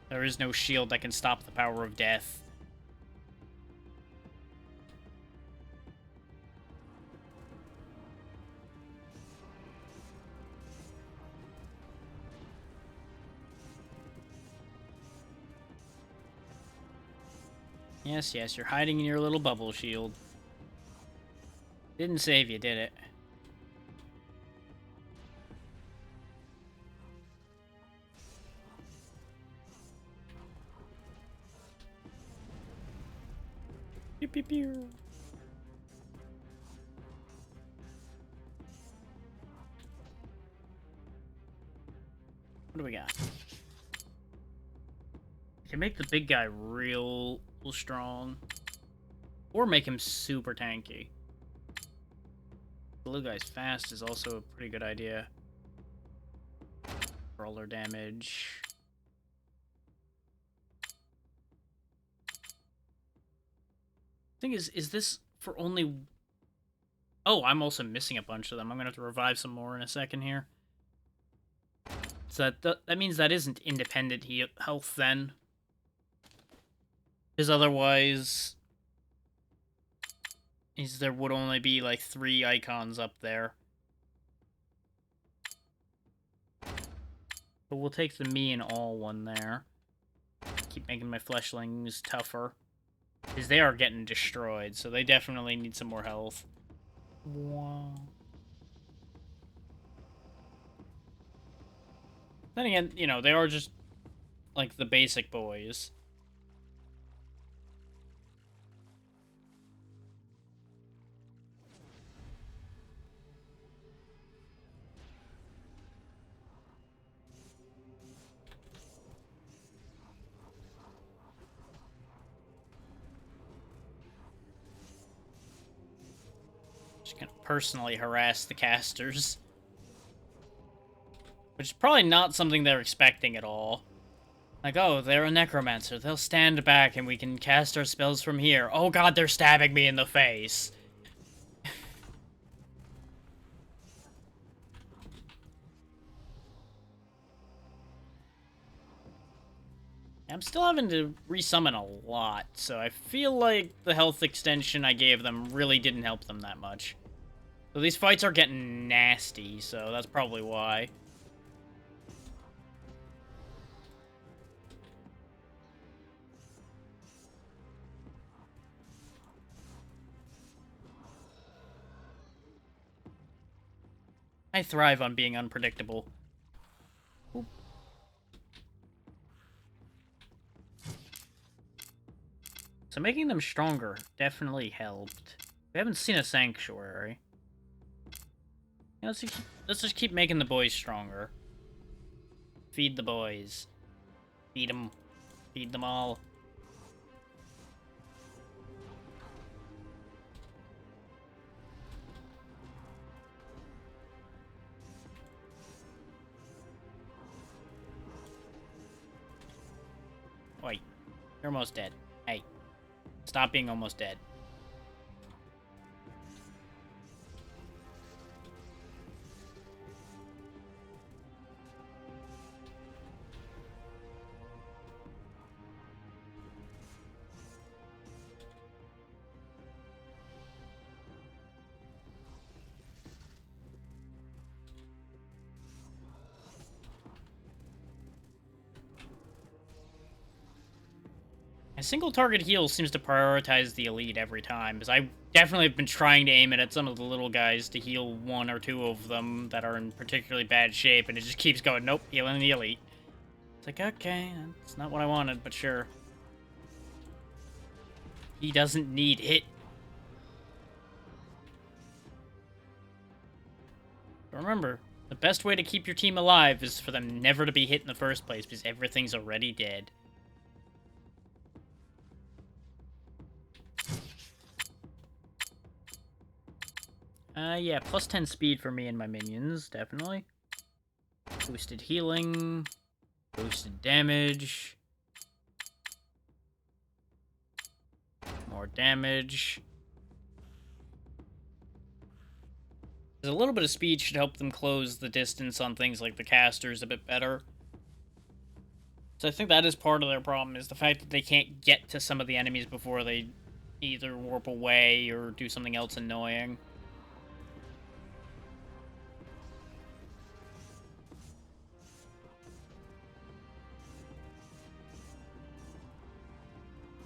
There is no shield that can stop the power of death. Yes, yes, you're hiding in your little bubble shield. Didn't save you, did it? Pew, pew, pew. What do we got? We can make the big guy real strong. Or make him super tanky. The little guy's fast is also a pretty good idea. Roller damage. Thing is this for only... Oh, I'm also missing a bunch of them. I'm gonna have to revive some more in a second here. So that means that isn't independent health then. Because otherwise... there would only be like 3 icons up there. But we'll take the me and all one there. Keep making my fleshlings tougher. Because they are getting destroyed, so they definitely need some more health. Wow. Then again, you know, they are just, like, the basic boys. Just gonna personally harass the casters. Which is probably not something they're expecting at all. Like, oh, they're a necromancer. They'll stand back and we can cast our spells from here. Oh god, they're stabbing me in the face. I'm still having to resummon a lot, so I feel like the health extension I gave them really didn't help them that much. So these fights are getting nasty, so that's probably why. I thrive on being unpredictable. Oop. So making them stronger definitely helped. We haven't seen a sanctuary. Yeah, let's just keep making the boys stronger. Feed the boys. Feed them. Feed them all. You're almost dead. Hey. Stop being almost dead. A single target heal seems to prioritize the elite every time, because I definitely have been trying to aim it at some of the little guys to heal one or two of them that are in particularly bad shape, and it just keeps going, nope, healing the elite. It's like, okay, that's not what I wanted, but sure. He doesn't need hit. But remember, the best way to keep your team alive is for them never to be hit in the first place, because everything's already dead. Yeah, plus 10 speed for me and my minions, definitely. Boosted healing. Boosted damage. More damage. There's a little bit of speed should help them close the distance on things like the casters a bit better. So I think that is part of their problem, is the fact that they can't get to some of the enemies before they either warp away or do something else annoying.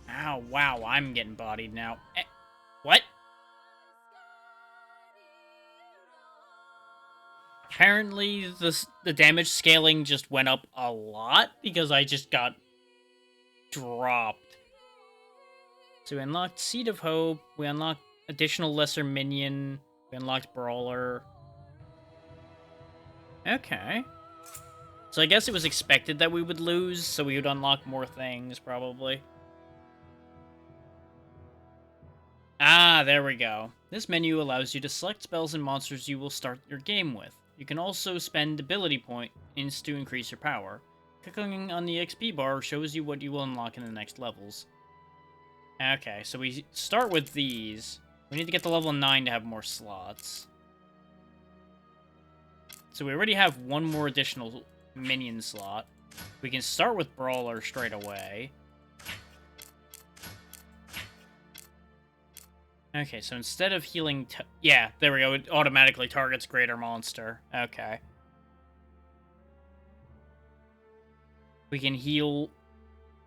Ow, wow, I'm getting bodied now. What? Apparently, the damage scaling just went up a lot because I just got dropped. So we unlocked Seed of Hope, we unlocked additional lesser minion, we unlocked Brawler. Okay. So I guess it was expected that we would lose, so we would unlock more things, probably. Ah, there we go. This menu allows you to select spells and monsters you will start your game with. You can also spend ability points to increase your power. Clicking on the XP bar shows you what you will unlock in the next levels. Okay, so we start with these. We need to get to level 9 to have more slots. So we already have one more additional minion slot. We can start with Brawler straight away. Okay, so instead of healing... yeah, there we go. It automatically targets Greater Monster. Okay. We can heal...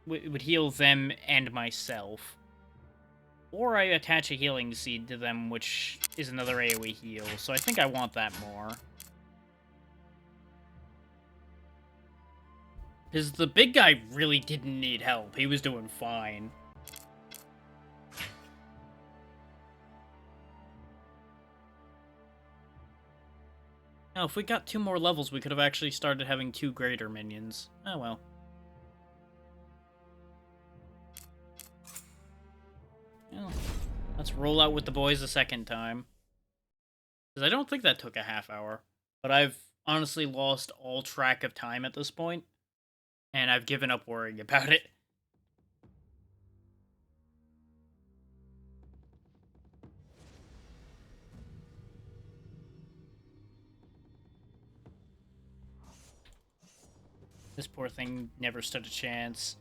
it would heal them and myself. Or I attach a healing seed to them, which is another AoE heal. So I think I want that more. Because the big guy really didn't need help. He was doing fine. Now, if we got 2 more levels, we could have actually started having 2 greater minions. Oh well. Well, let's roll out with the boys a second time. Because I don't think that took a half hour. But I've honestly lost all track of time at this point. And I've given up worrying about it. This poor thing never stood a chance.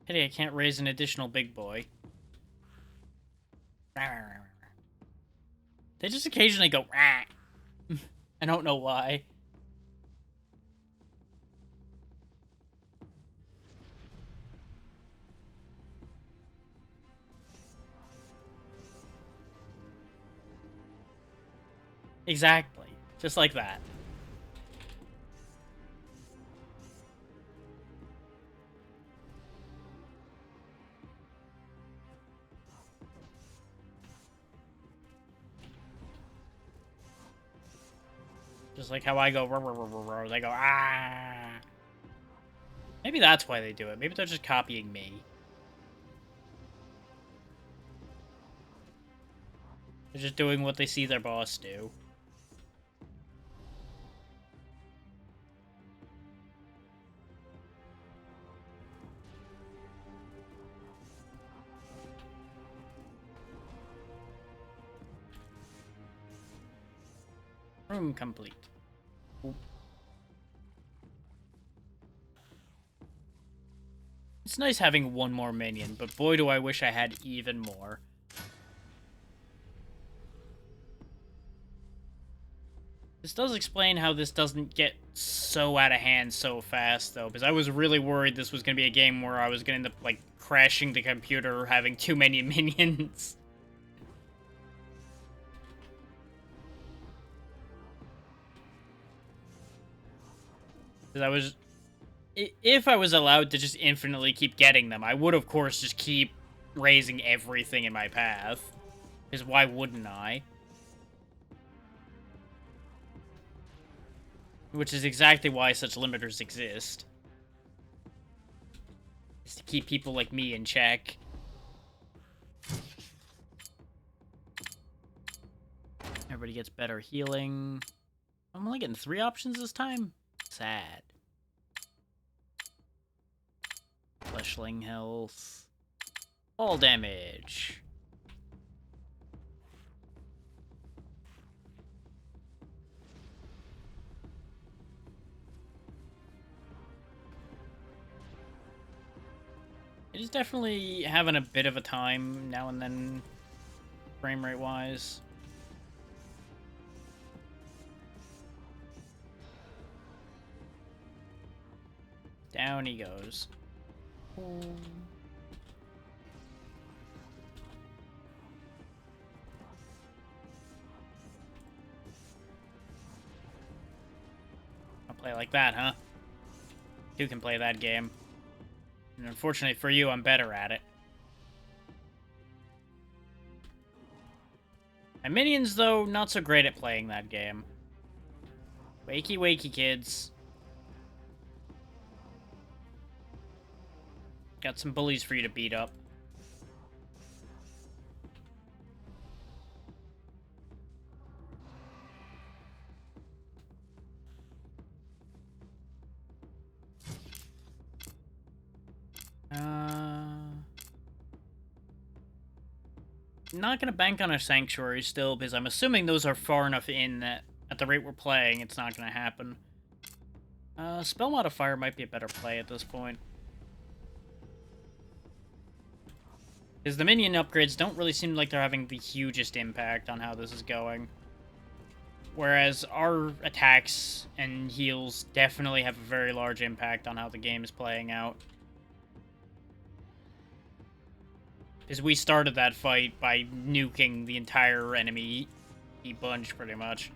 Pity I can't raise an additional big boy. They just occasionally go, rah. I don't know why. Exactly. Just like that. Just like how I go, roar, roar, roar, roar, roar, they go, ah. Maybe that's why they do it. Maybe they're just copying me. They're just doing what they see their boss do. Room complete. Oop. It's nice having one more minion, but boy do I wish I had even more. This does explain how this doesn't get so out of hand so fast, though, because I was really worried this was going to be a game where I was going to end up, like, crashing the computer or having too many minions. Because I was... If I was allowed to just infinitely keep getting them, I would, of course, just keep raising everything in my path. Because why wouldn't I? Which is exactly why such limiters exist. Is to keep people like me in check. Everybody gets better healing. I'm only getting 3 options this time? Sad. Fleshling health. All damage. It is definitely having a bit of a time now and then, frame rate wise. Down he goes. I'll play like that, huh? You can play that game. And unfortunately for you, I'm better at it. My minions, though, not so great at playing that game. Wakey, wakey, kids. Got some bullies for you to beat up. Not gonna bank on a sanctuary still, because I'm assuming those are far enough in that at the rate we're playing, it's not gonna happen. Spell modifier might be a better play at this point. Because the minion upgrades don't really seem like they're having the hugest impact on how this is going. Whereas our attacks and heals definitely have a very large impact on how the game is playing out. Because we started that fight by nuking the entire enemy bunch, pretty much.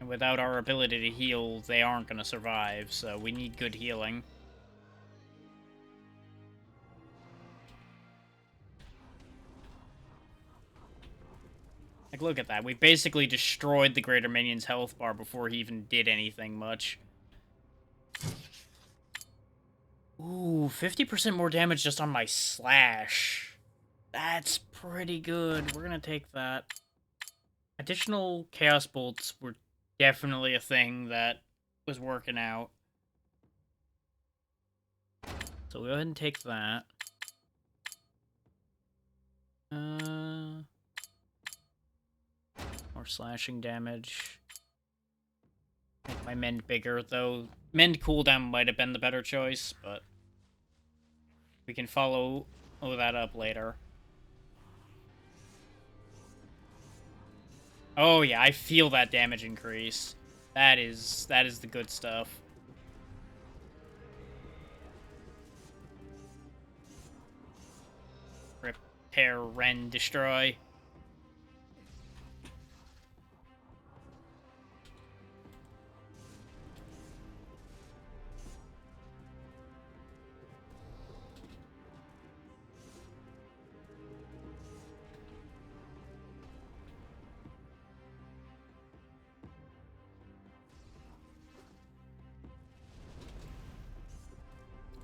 And without our ability to heal, they aren't going to survive, so we need good healing. Like, look at that. We basically destroyed the Greater Minion's health bar before he even did anything much. Ooh, 50% more damage just on my slash. That's pretty good. We're gonna take that. Additional Chaos Bolts were definitely a thing that was working out. So we'll go ahead and take that. More slashing damage. Make my mend bigger, though. Mend cooldown might have been the better choice, but we can follow that up later. Oh yeah, I feel that damage increase. That is the good stuff. Repair, rend, destroy.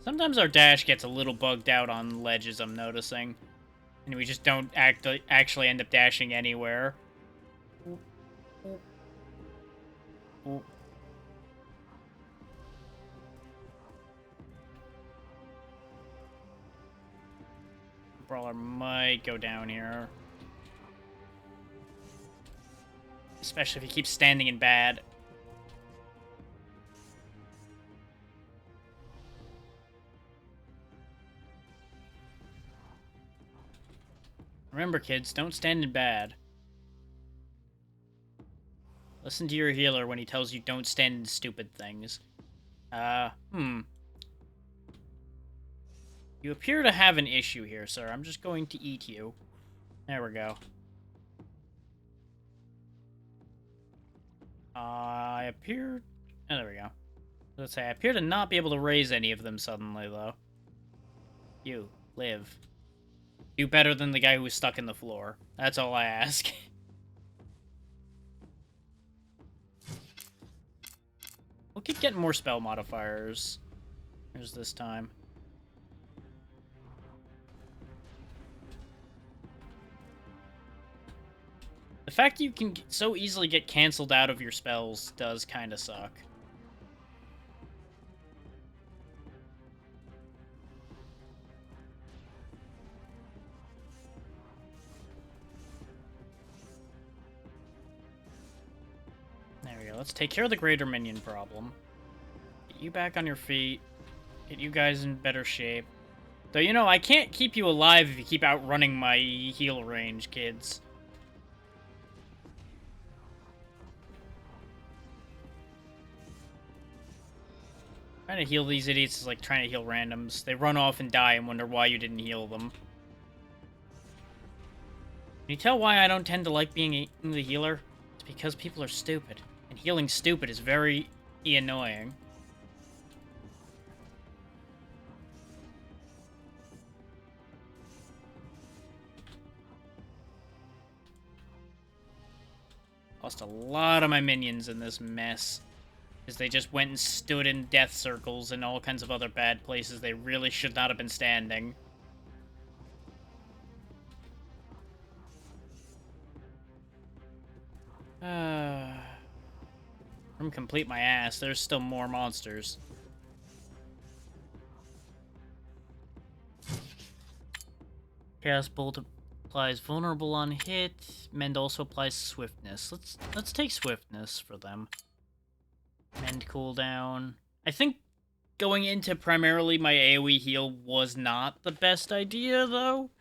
Sometimes our dash gets a little bugged out on ledges, I'm noticing. And we just don't actually end up dashing anywhere. Ooh. Brawler might go down here. Especially if he keeps standing in bad. Remember, kids, don't stand in bad. Listen to your healer when he tells you don't stand in stupid things. You appear to have an issue here, sir. I'm just going to eat you. There we go. I appear... Oh, there we go. Let's say I appear to not be able to raise any of them suddenly, though. You, live. Do better than the guy who was stuck in the floor. That's all I ask. We'll keep getting more spell modifiers. Here's this time. The fact you can so easily get canceled out of your spells does kind of suck. There we go. Let's take care of the greater minion problem. Get you back on your feet. Get you guys in better shape. Though, you know, I can't keep you alive if you keep outrunning my heal range, kids. Trying to heal these idiots is like trying to heal randoms. They run off and die and wonder why you didn't heal them. Can you tell why I don't tend to like being the healer? It's because people are stupid. And healing stupid is very annoying. Lost a lot of my minions in this mess. Because they just went and stood in death circles and all kinds of other bad places they really should not have been standing. Room complete my ass. There's still more monsters. Chaos Bolt applies vulnerable on hit. Mend also applies swiftness. Let's take swiftness for them. Mend cooldown. I think going into primarily my AoE heal was not the best idea, though.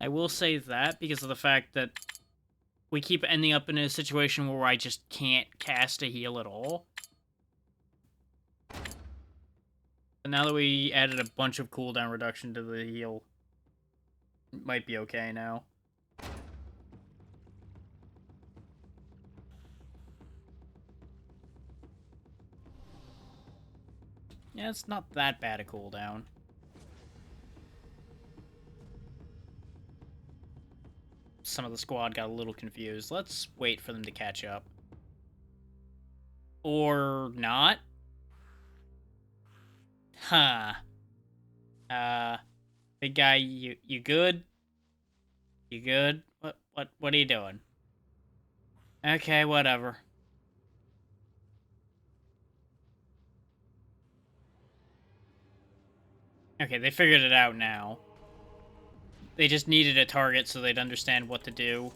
I will say that because of the fact that we keep ending up in a situation where I just can't cast a heal at all. But now that we added a bunch of cooldown reduction to the heal, it might be okay now. Yeah, it's not that bad a cooldown. Some of the squad got a little confused. Let's wait for them to catch up. Or not. Huh. Big guy, you good? You good? What are you doing? Okay, whatever. Okay, they figured it out now. They just needed a target so they'd understand what to do.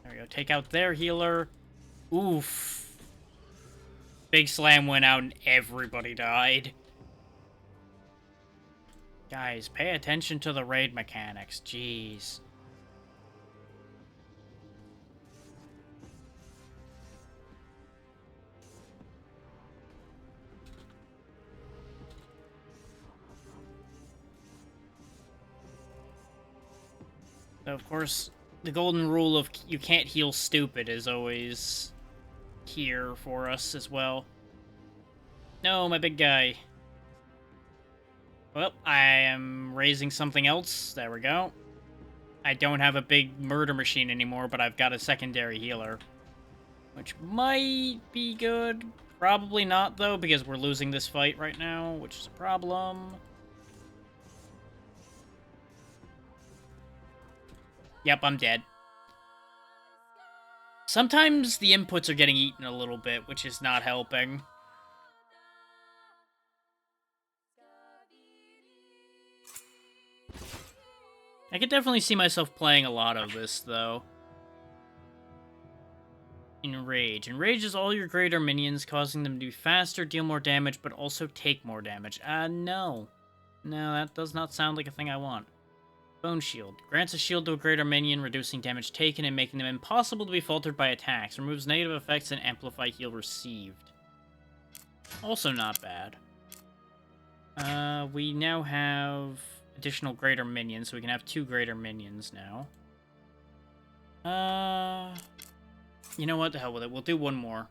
There we go. Take out their healer. Oof. Big slam went out and everybody died. Guys, pay attention to the raid mechanics. Jeez. So, of course, the golden rule of you can't heal stupid is always here for us as well. No, my big guy. Well, I am raising something else. There we go. I don't have a big murder machine anymore, but I've got a secondary healer. Which might be good. Probably not, though, because we're losing this fight right now, which is a problem. Yep, I'm dead. Sometimes the inputs are getting eaten a little bit, which is not helping. I could definitely see myself playing a lot of this, though. Enrage. Enrages all your greater minions, causing them to be faster, deal more damage, but also take more damage. No. No, that does not sound like a thing I want. Bone Shield. Grants a shield to a greater minion, reducing damage taken and making them impossible to be faltered by attacks. Removes negative effects and amplify heal received. Also not bad. We now have additional greater minions, so we can have 2 greater minions now. You know what? The hell with it. We'll do one more.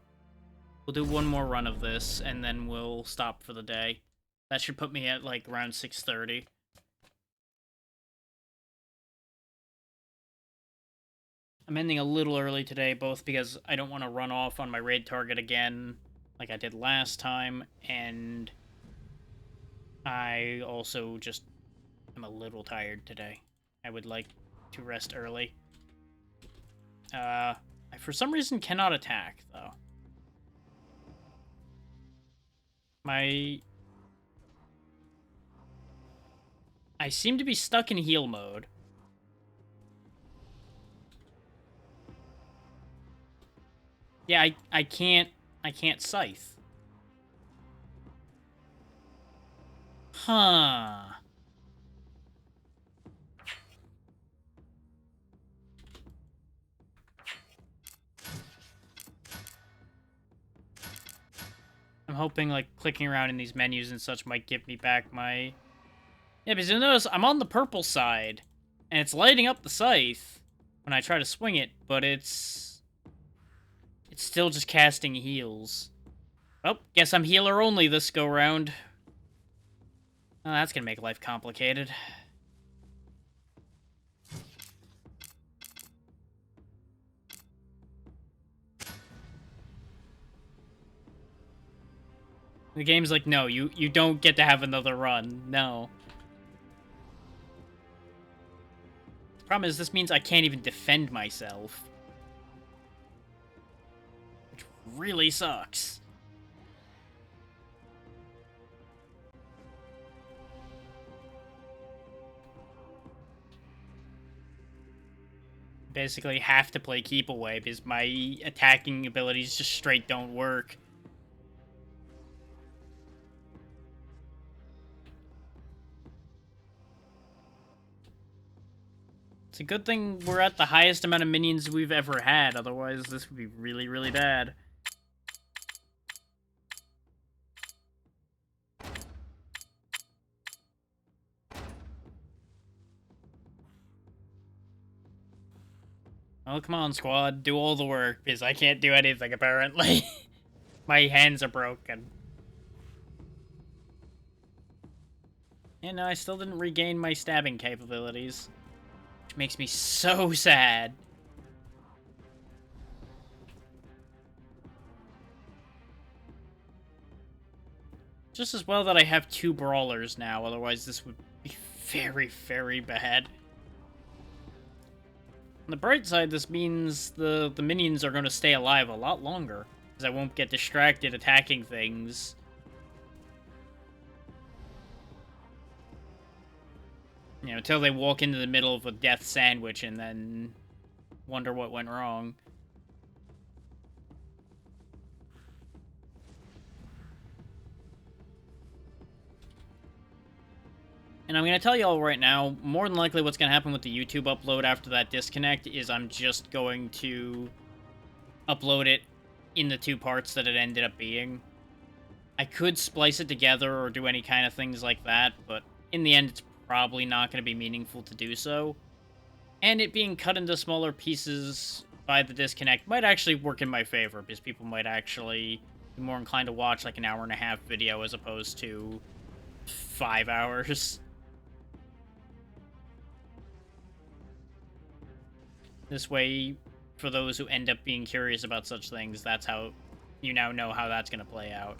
We'll do one more run of this, and then we'll stop for the day. That should put me at, like, around 6:30. I'm ending a little early today, both because I don't want to run off on my raid target again, like I did last time, and I also just am a little tired today. I would like to rest early. I, for some reason, cannot attack, though. I seem to be stuck in heal mode. Yeah, I can't scythe. Huh. I'm hoping, like, clicking around in these menus and such might give me back my... Yeah, because you'll notice I'm on the purple side, and it's lighting up the scythe when I try to swing it, but it's still just casting heals. Oh, guess I'm healer only this go-round. Oh, that's gonna make life complicated. The game's like, no, you don't get to have another run. No. The problem is this means I can't even defend myself. Which really sucks. Basically have to play keep away because my attacking abilities just straight don't work. It's a good thing we're at the highest amount of minions we've ever had, otherwise this would be really, really bad. Oh, come on, squad. Do all the work, because I can't do anything, apparently. My hands are broken. And no, I still didn't regain my stabbing capabilities. Which makes me so sad. Just as well that I have 2 brawlers now, otherwise this would be very, very bad. On the bright side, this means the minions are going to stay alive a lot longer, because I won't get distracted attacking things. You know, until they walk into the middle of a death sandwich and then wonder what went wrong. And I'm going to tell you all right now, more than likely what's going to happen with the YouTube upload after that disconnect is I'm just going to upload it in the 2 parts that it ended up being. I could splice it together or do any kind of things like that, but in the end it's probably not going to be meaningful to do so. And it being cut into smaller pieces by the disconnect might actually work in my favor, because people might actually be more inclined to watch like an hour-and-a-half video as opposed to 5 hours. This way, for those who end up being curious about such things, that's how you now know how that's going to play out.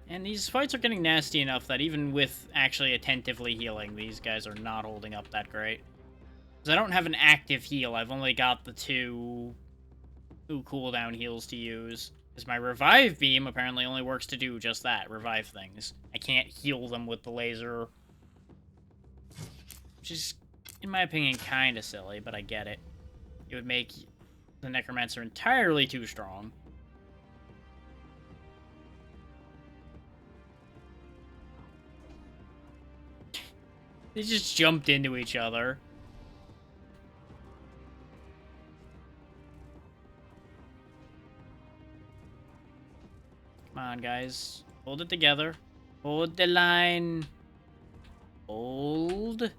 And these fights are getting nasty enough that even with actually attentively healing, these guys are not holding up that great. Because I don't have an active heal, I've only got the two cooldown heals to use. Because my revive beam apparently only works to do just that, revive things. I can't heal them with the laser. Which is, in my opinion, kind of silly, but I get it. It would make the Necromancer entirely too strong. They just jumped into each other. Come on, guys. Hold it together. Hold the line. Hold.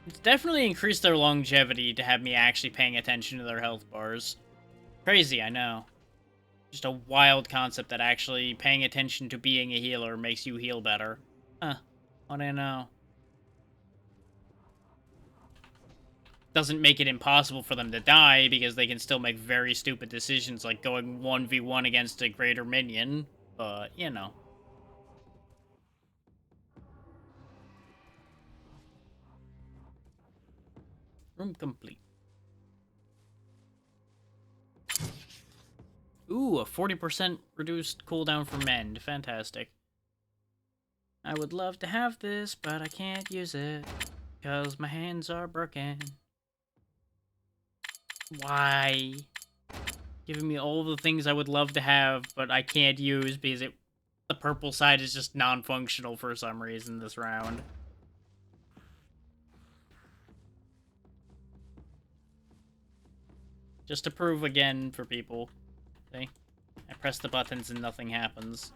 It's definitely increased their longevity to have me actually paying attention to their health bars. Crazy, I know. Just a wild concept that actually paying attention to being a healer makes you heal better. Huh. What do you know? Doesn't make it impossible for them to die, because they can still make very stupid decisions like going 1v1 against a greater minion, but, you know. Room complete. Ooh, a 40% reduced cooldown for Mend. Fantastic. I would love to have this, but I can't use it, because my hands are broken. Why? Giving me all the things I would love to have, but I can't use because the purple side is just non-functional for some reason this round. Just to prove again for people. See? I press the buttons and nothing happens.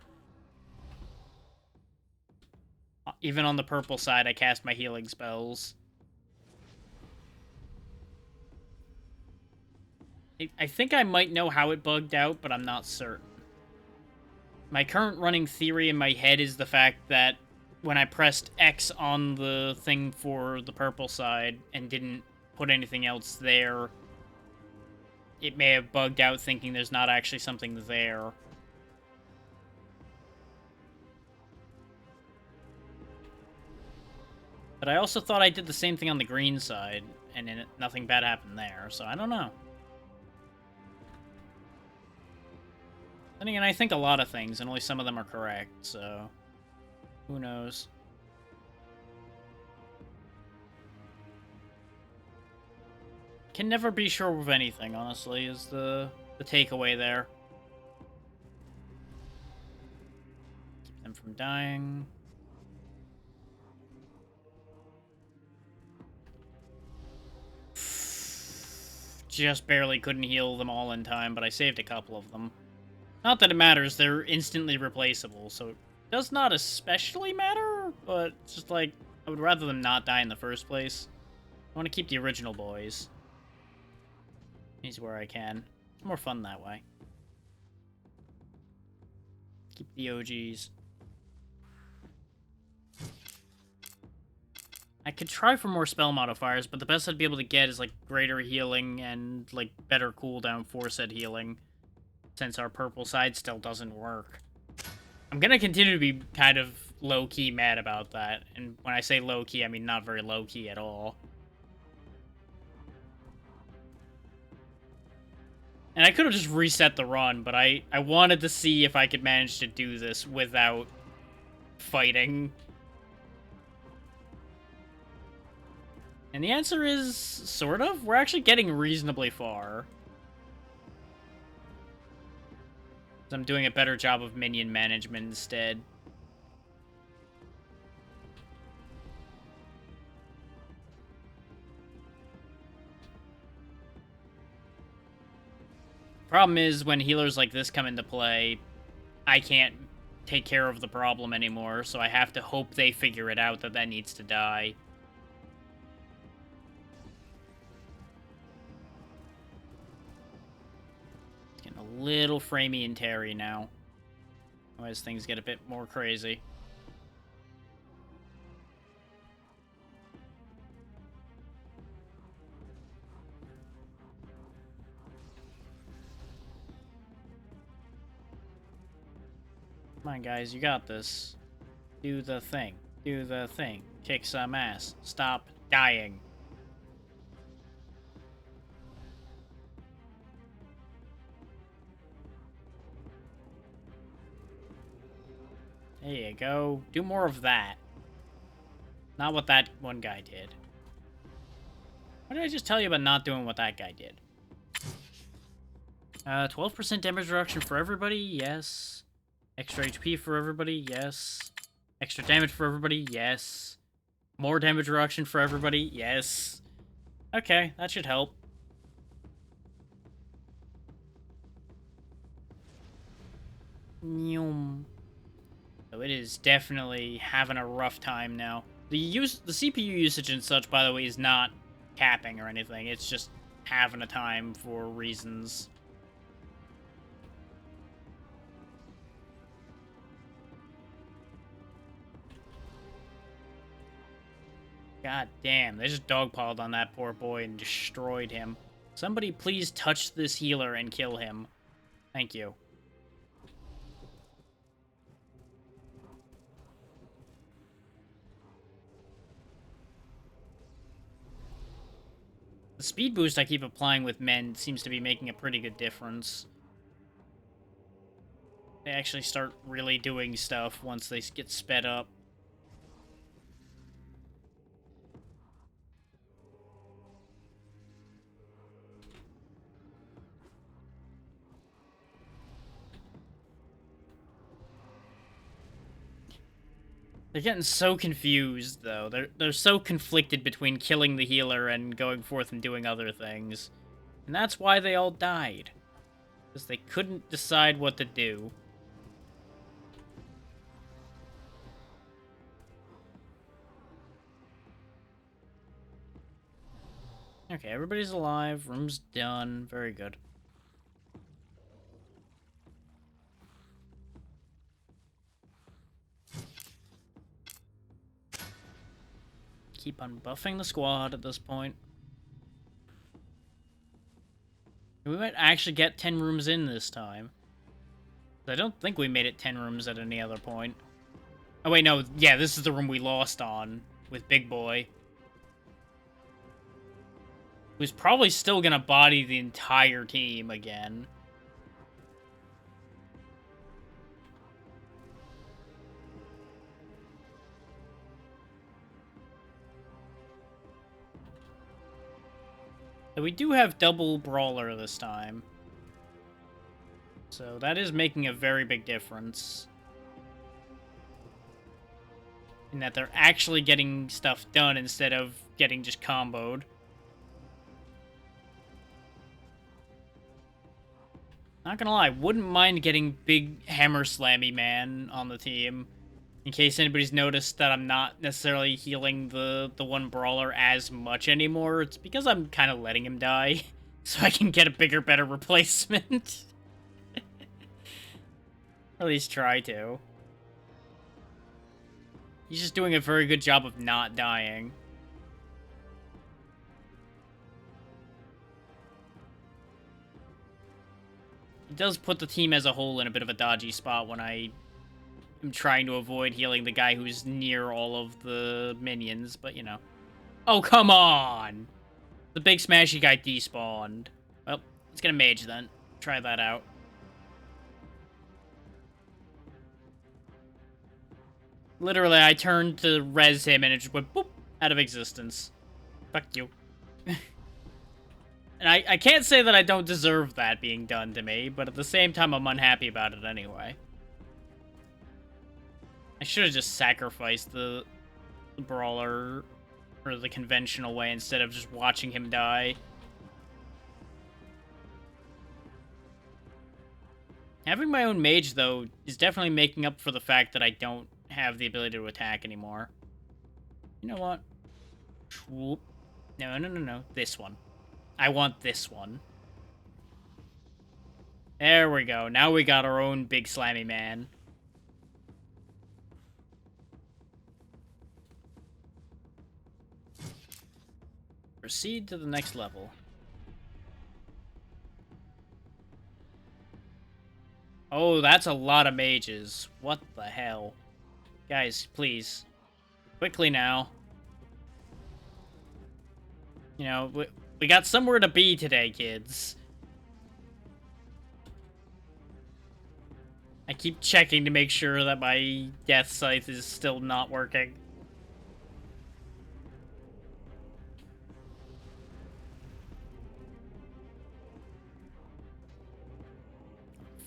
Even on the purple side, I cast my healing spells. I think I might know how it bugged out, but I'm not certain. My current running theory in my head is the fact that when I pressed X on the thing for the purple side and didn't put anything else there, it may have bugged out thinking there's not actually something there. But I also thought I did the same thing on the green side, and nothing bad happened there, so I don't know. Then again, I think a lot of things, and only some of them are correct, so who knows. Can never be sure of anything, honestly, is the takeaway there. Keep them from dying. Just barely couldn't heal them all in time, but I saved a couple of them. Not that it matters, they're instantly replaceable, so it does not especially matter, but it's just like, I would rather them not die in the first place. I want to keep the original boys. He's where I can. It's more fun that way. Keep the OGs. I could try for more spell modifiers, but the best I'd be able to get is like greater healing and like better cooldown for said healing, since our purple side still doesn't work. I'm gonna continue to be kind of low-key mad about that, and when I say low-key, I mean not very low-key at all. And I could have just reset the run, but I wanted to see if I could manage to do this without fighting. And the answer is, sort of. We're actually getting reasonably far. I'm doing a better job of minion management instead. Problem is, when healers like this come into play, I can't take care of the problem anymore, so I have to hope they figure it out that needs to die. little framey and teary now. Otherwise, things get a bit more crazy. Come on, guys, you got this. Do the thing. Do the thing. Kick some ass. Stop dying. There you go. Do more of that. Not what that one guy did. What did I just tell you about not doing what that guy did? 12% damage reduction for everybody? Yes. Extra HP for everybody? Yes. Extra damage for everybody? Yes. More damage reduction for everybody? Yes. Okay, that should help. Nyum. So it is definitely having a rough time now. The CPU usage and such, by the way, is not capping or anything. It's just having a time for reasons. God damn, they just dogpiled on that poor boy and destroyed him. Somebody please touch this healer and kill him. Thank you. The speed boost I keep applying with men seems to be making a pretty good difference. They actually start really doing stuff once they get sped up. They're getting so confused, though. They're so conflicted between killing the healer and going forth and doing other things. And that's why they all died. Because they couldn't decide what to do. Okay, everybody's alive. Room's done. Very good. Keep on buffing the squad at this point. We might actually get 10 rooms in this time. I don't think we made it 10 rooms at any other point. Oh wait, no. Yeah, this is the room we lost on with Big Boy. Who's probably still gonna body the entire team again. So we do have double brawler this time. So that is making a very big difference. In that they're actually getting stuff done instead of getting just comboed. Not gonna lie, wouldn't mind getting Big Hammer Slammy Man on the team. In case anybody's noticed that I'm not necessarily healing the one brawler as much anymore, it's because I'm kind of letting him die, so I can get a bigger, better replacement. Or at least try to. He's just doing a very good job of not dying. It does put the team as a whole in a bit of a dodgy spot when I am trying to avoid healing the guy who's near all of the minions, but you know. Oh, come on! The big smashy guy despawned. Well, let's get a mage then. Try that out. Literally, I turned to res him and it just went boop out of existence. Fuck you. And I can't say that I don't deserve that being done to me, but at the same time, I'm unhappy about it anyway. I should have just sacrificed the brawler or the conventional way instead of just watching him die. Having my own mage, though, is definitely making up for the fact that I don't have the ability to attack anymore. You know what? Whoop. No. This one. I want this one. There we go. Now we got our own big slimy man. Proceed to the next level. Oh, that's a lot of mages. What the hell? Guys, please. Quickly now. You know, we got somewhere to be today, kids. I keep checking to make sure that my death scythe is still not working.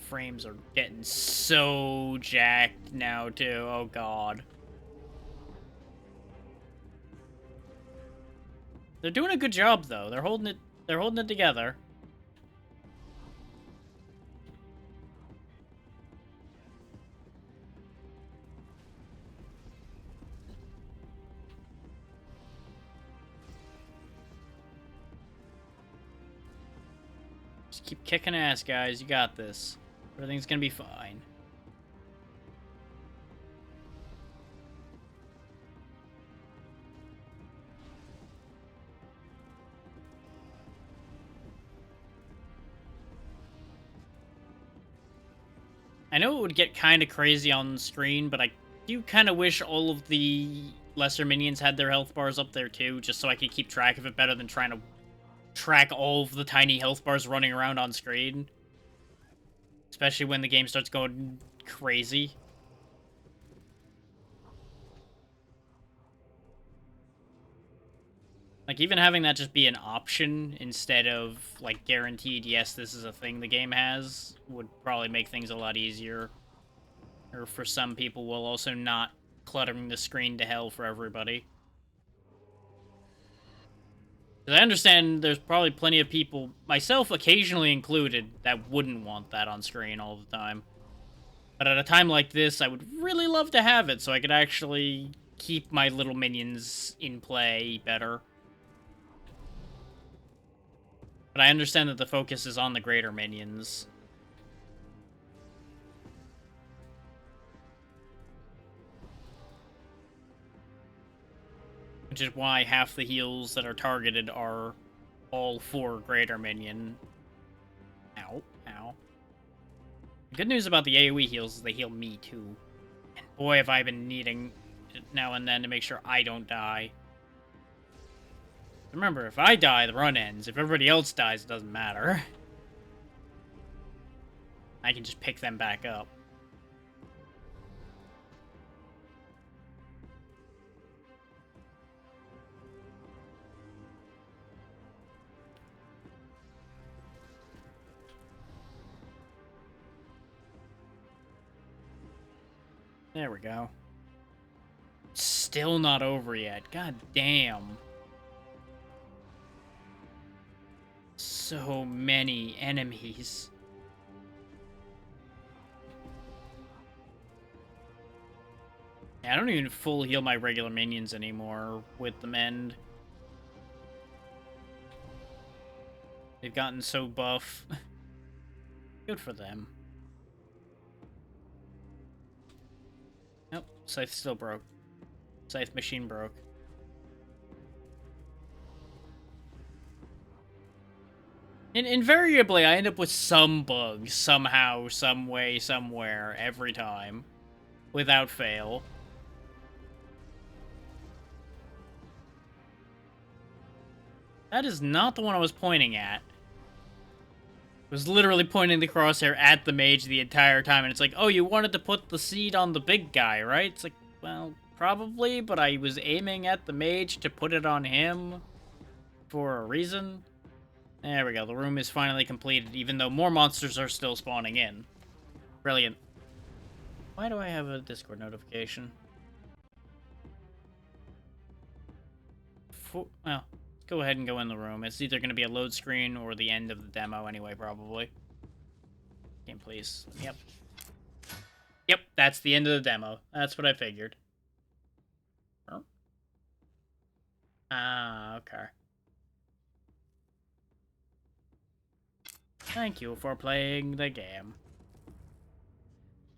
Frames are getting so jacked now, too. Oh, God. They're doing a good job, though. They're holding it together. Just keep kicking ass, guys. You got this. Everything's gonna be fine. I know it would get kind of crazy on screen, but I do kind of wish all of the lesser minions had their health bars up there too, just so I could keep track of it better than trying to track all of the tiny health bars running around on screen. Especially when the game starts going crazy. Like, even having that just be an option instead of, like, guaranteed, yes, this is a thing the game has, would probably make things a lot easier. Or for some people, while also not cluttering the screen to hell for everybody. Because I understand there's probably plenty of people, myself occasionally included, that wouldn't want that on screen all the time. But at a time like this, I would really love to have it so I could actually keep my little minions in play better. But I understand that the focus is on the greater minions. Which is why half the heals that are targeted are all for greater minion. Ow, ow. The good news about the AoE heals is they heal me too. And boy, have I been needing it now and then to make sure I don't die. Remember, if I die, the run ends. If everybody else dies, it doesn't matter. I can just pick them back up. There we go. Still not over yet. God damn. So many enemies. Yeah, I don't even full heal my regular minions anymore with the mend. They've gotten so buff. Good for them. Nope, scythe still broke. Scythe machine broke. And invariably, I end up with some bugs, somehow, some way, somewhere, every time. Without fail. That is not the one I was pointing at. I was literally pointing the crosshair at the mage the entire time, and it's like, oh, you wanted to put the seed on the big guy, right? It's like, well, probably, but I was aiming at the mage to put it on him for a reason. There we go, the room is finally completed, even though more monsters are still spawning in. Brilliant. Why do I have a Discord notification? Well, let's go ahead and go in the room. It's either going to be a load screen or the end of the demo anyway, probably. Game, please. Yep. Yep, that's the end of the demo. That's what I figured. Oh. Ah, okay. Thank you for playing the game.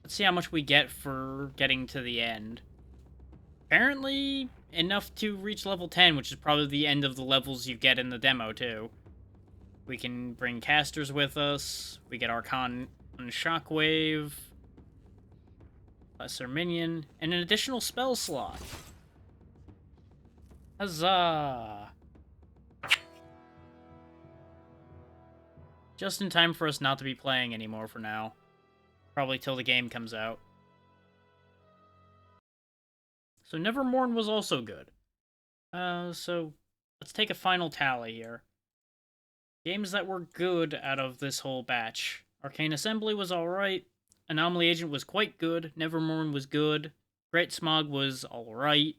Let's see how much we get for getting to the end. Apparently, enough to reach level 10, which is probably the end of the levels you get in the demo, too. We can bring casters with us. We get Archon and Shockwave. Lesser Minion. And an additional spell slot. Huzzah! Just in time for us not to be playing anymore for now. Probably till the game comes out. So Nevermorn was also good. So let's take a final tally here. Games that were good out of this whole batch. Arcane Assembly was alright. Anomaly Agent was quite good. Nevermorn was good. Great Smog was alright.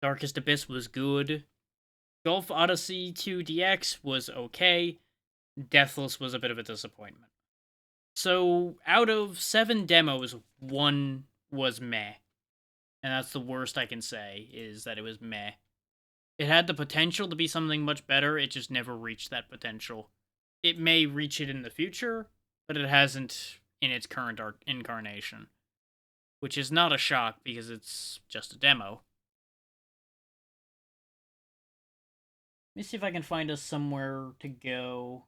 Darkest Abyss was good. Golf Odyssey 2DX was okay. Deathless was a bit of a disappointment. So, out of 7 demos, 1 was meh. And that's the worst I can say, is that it was meh. It had the potential to be something much better, it just never reached that potential. It may reach it in the future, but it hasn't in its current incarnation. Which is not a shock, because it's just a demo. Let me see if I can find us somewhere to go.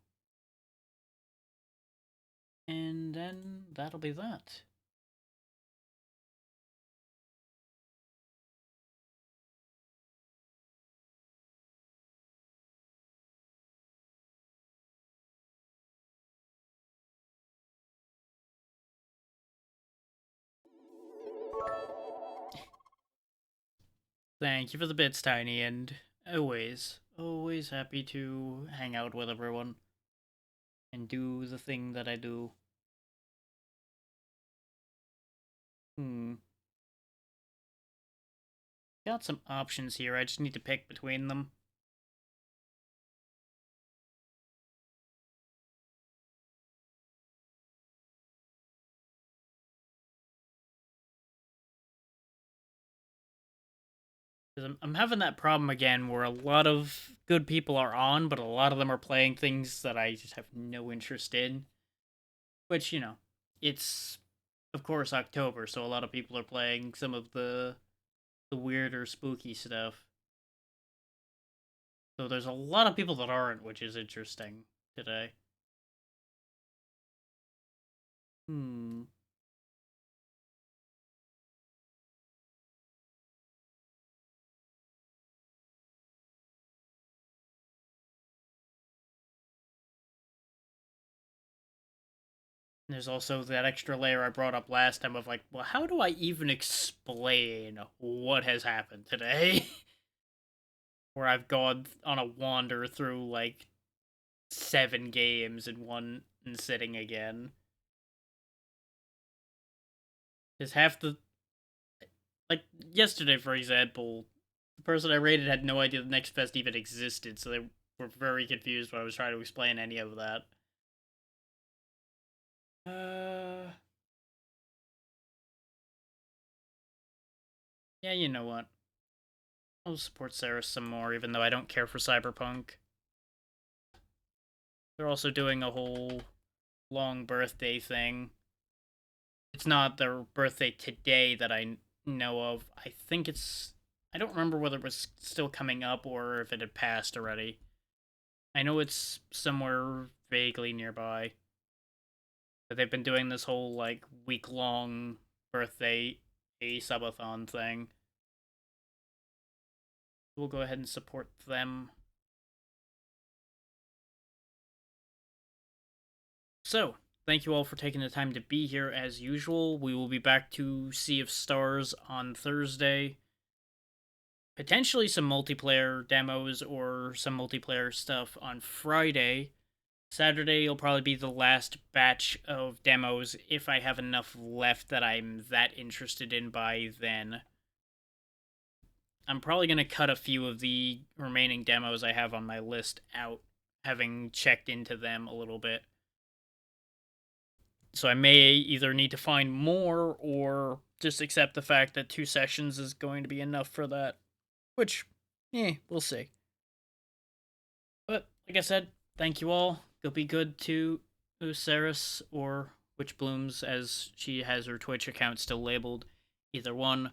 And then that'll be that. Thank you for the bits, Tiny, and always happy to hang out with everyone and do the thing that I do. Got some options here, I just need to pick between them. Because I'm having that problem again where a lot of good people are on, but a lot of them are playing things that I just have no interest in. Which, you know, it's, of course, October, so a lot of people are playing some of the weirder, spooky stuff. So there's a lot of people that aren't, which is interesting today. There's also that extra layer I brought up last time of like, well, how do I even explain what has happened today? Where I've gone on a wander through like 7 games in one sitting again. Because half the. Like, yesterday, for example, the person I rated had no idea the Next Fest even existed, so they were very confused when I was trying to explain any of that. Yeah, you know what? I'll support Sarah some more, even though I don't care for Cyberpunk. They're also doing a whole long birthday thing. It's not their birthday today that I know of. I think it's... I don't remember whether it was still coming up or if it had passed already. I know it's somewhere vaguely nearby. But they've been doing this whole, like, week-long birthday subathon thing. We'll go ahead and support them. So, thank you all for taking the time to be here as usual. We will be back to Sea of Stars on Thursday. Potentially some multiplayer demos or some multiplayer stuff on Friday. Saturday will probably be the last batch of demos if I have enough left that I'm that interested in by then. I'm probably going to cut a few of the remaining demos I have on my list out, having checked into them a little bit. So I may either need to find more or just accept the fact that 2 sessions is going to be enough for that. Which, we'll see. But, like I said, thank you all. Go be good to Uceris or Witch Blooms, as she has her Twitch account still labeled. Either one.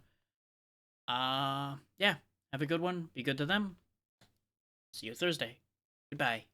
Yeah. Have a good one. Be good to them. See you Thursday. Goodbye.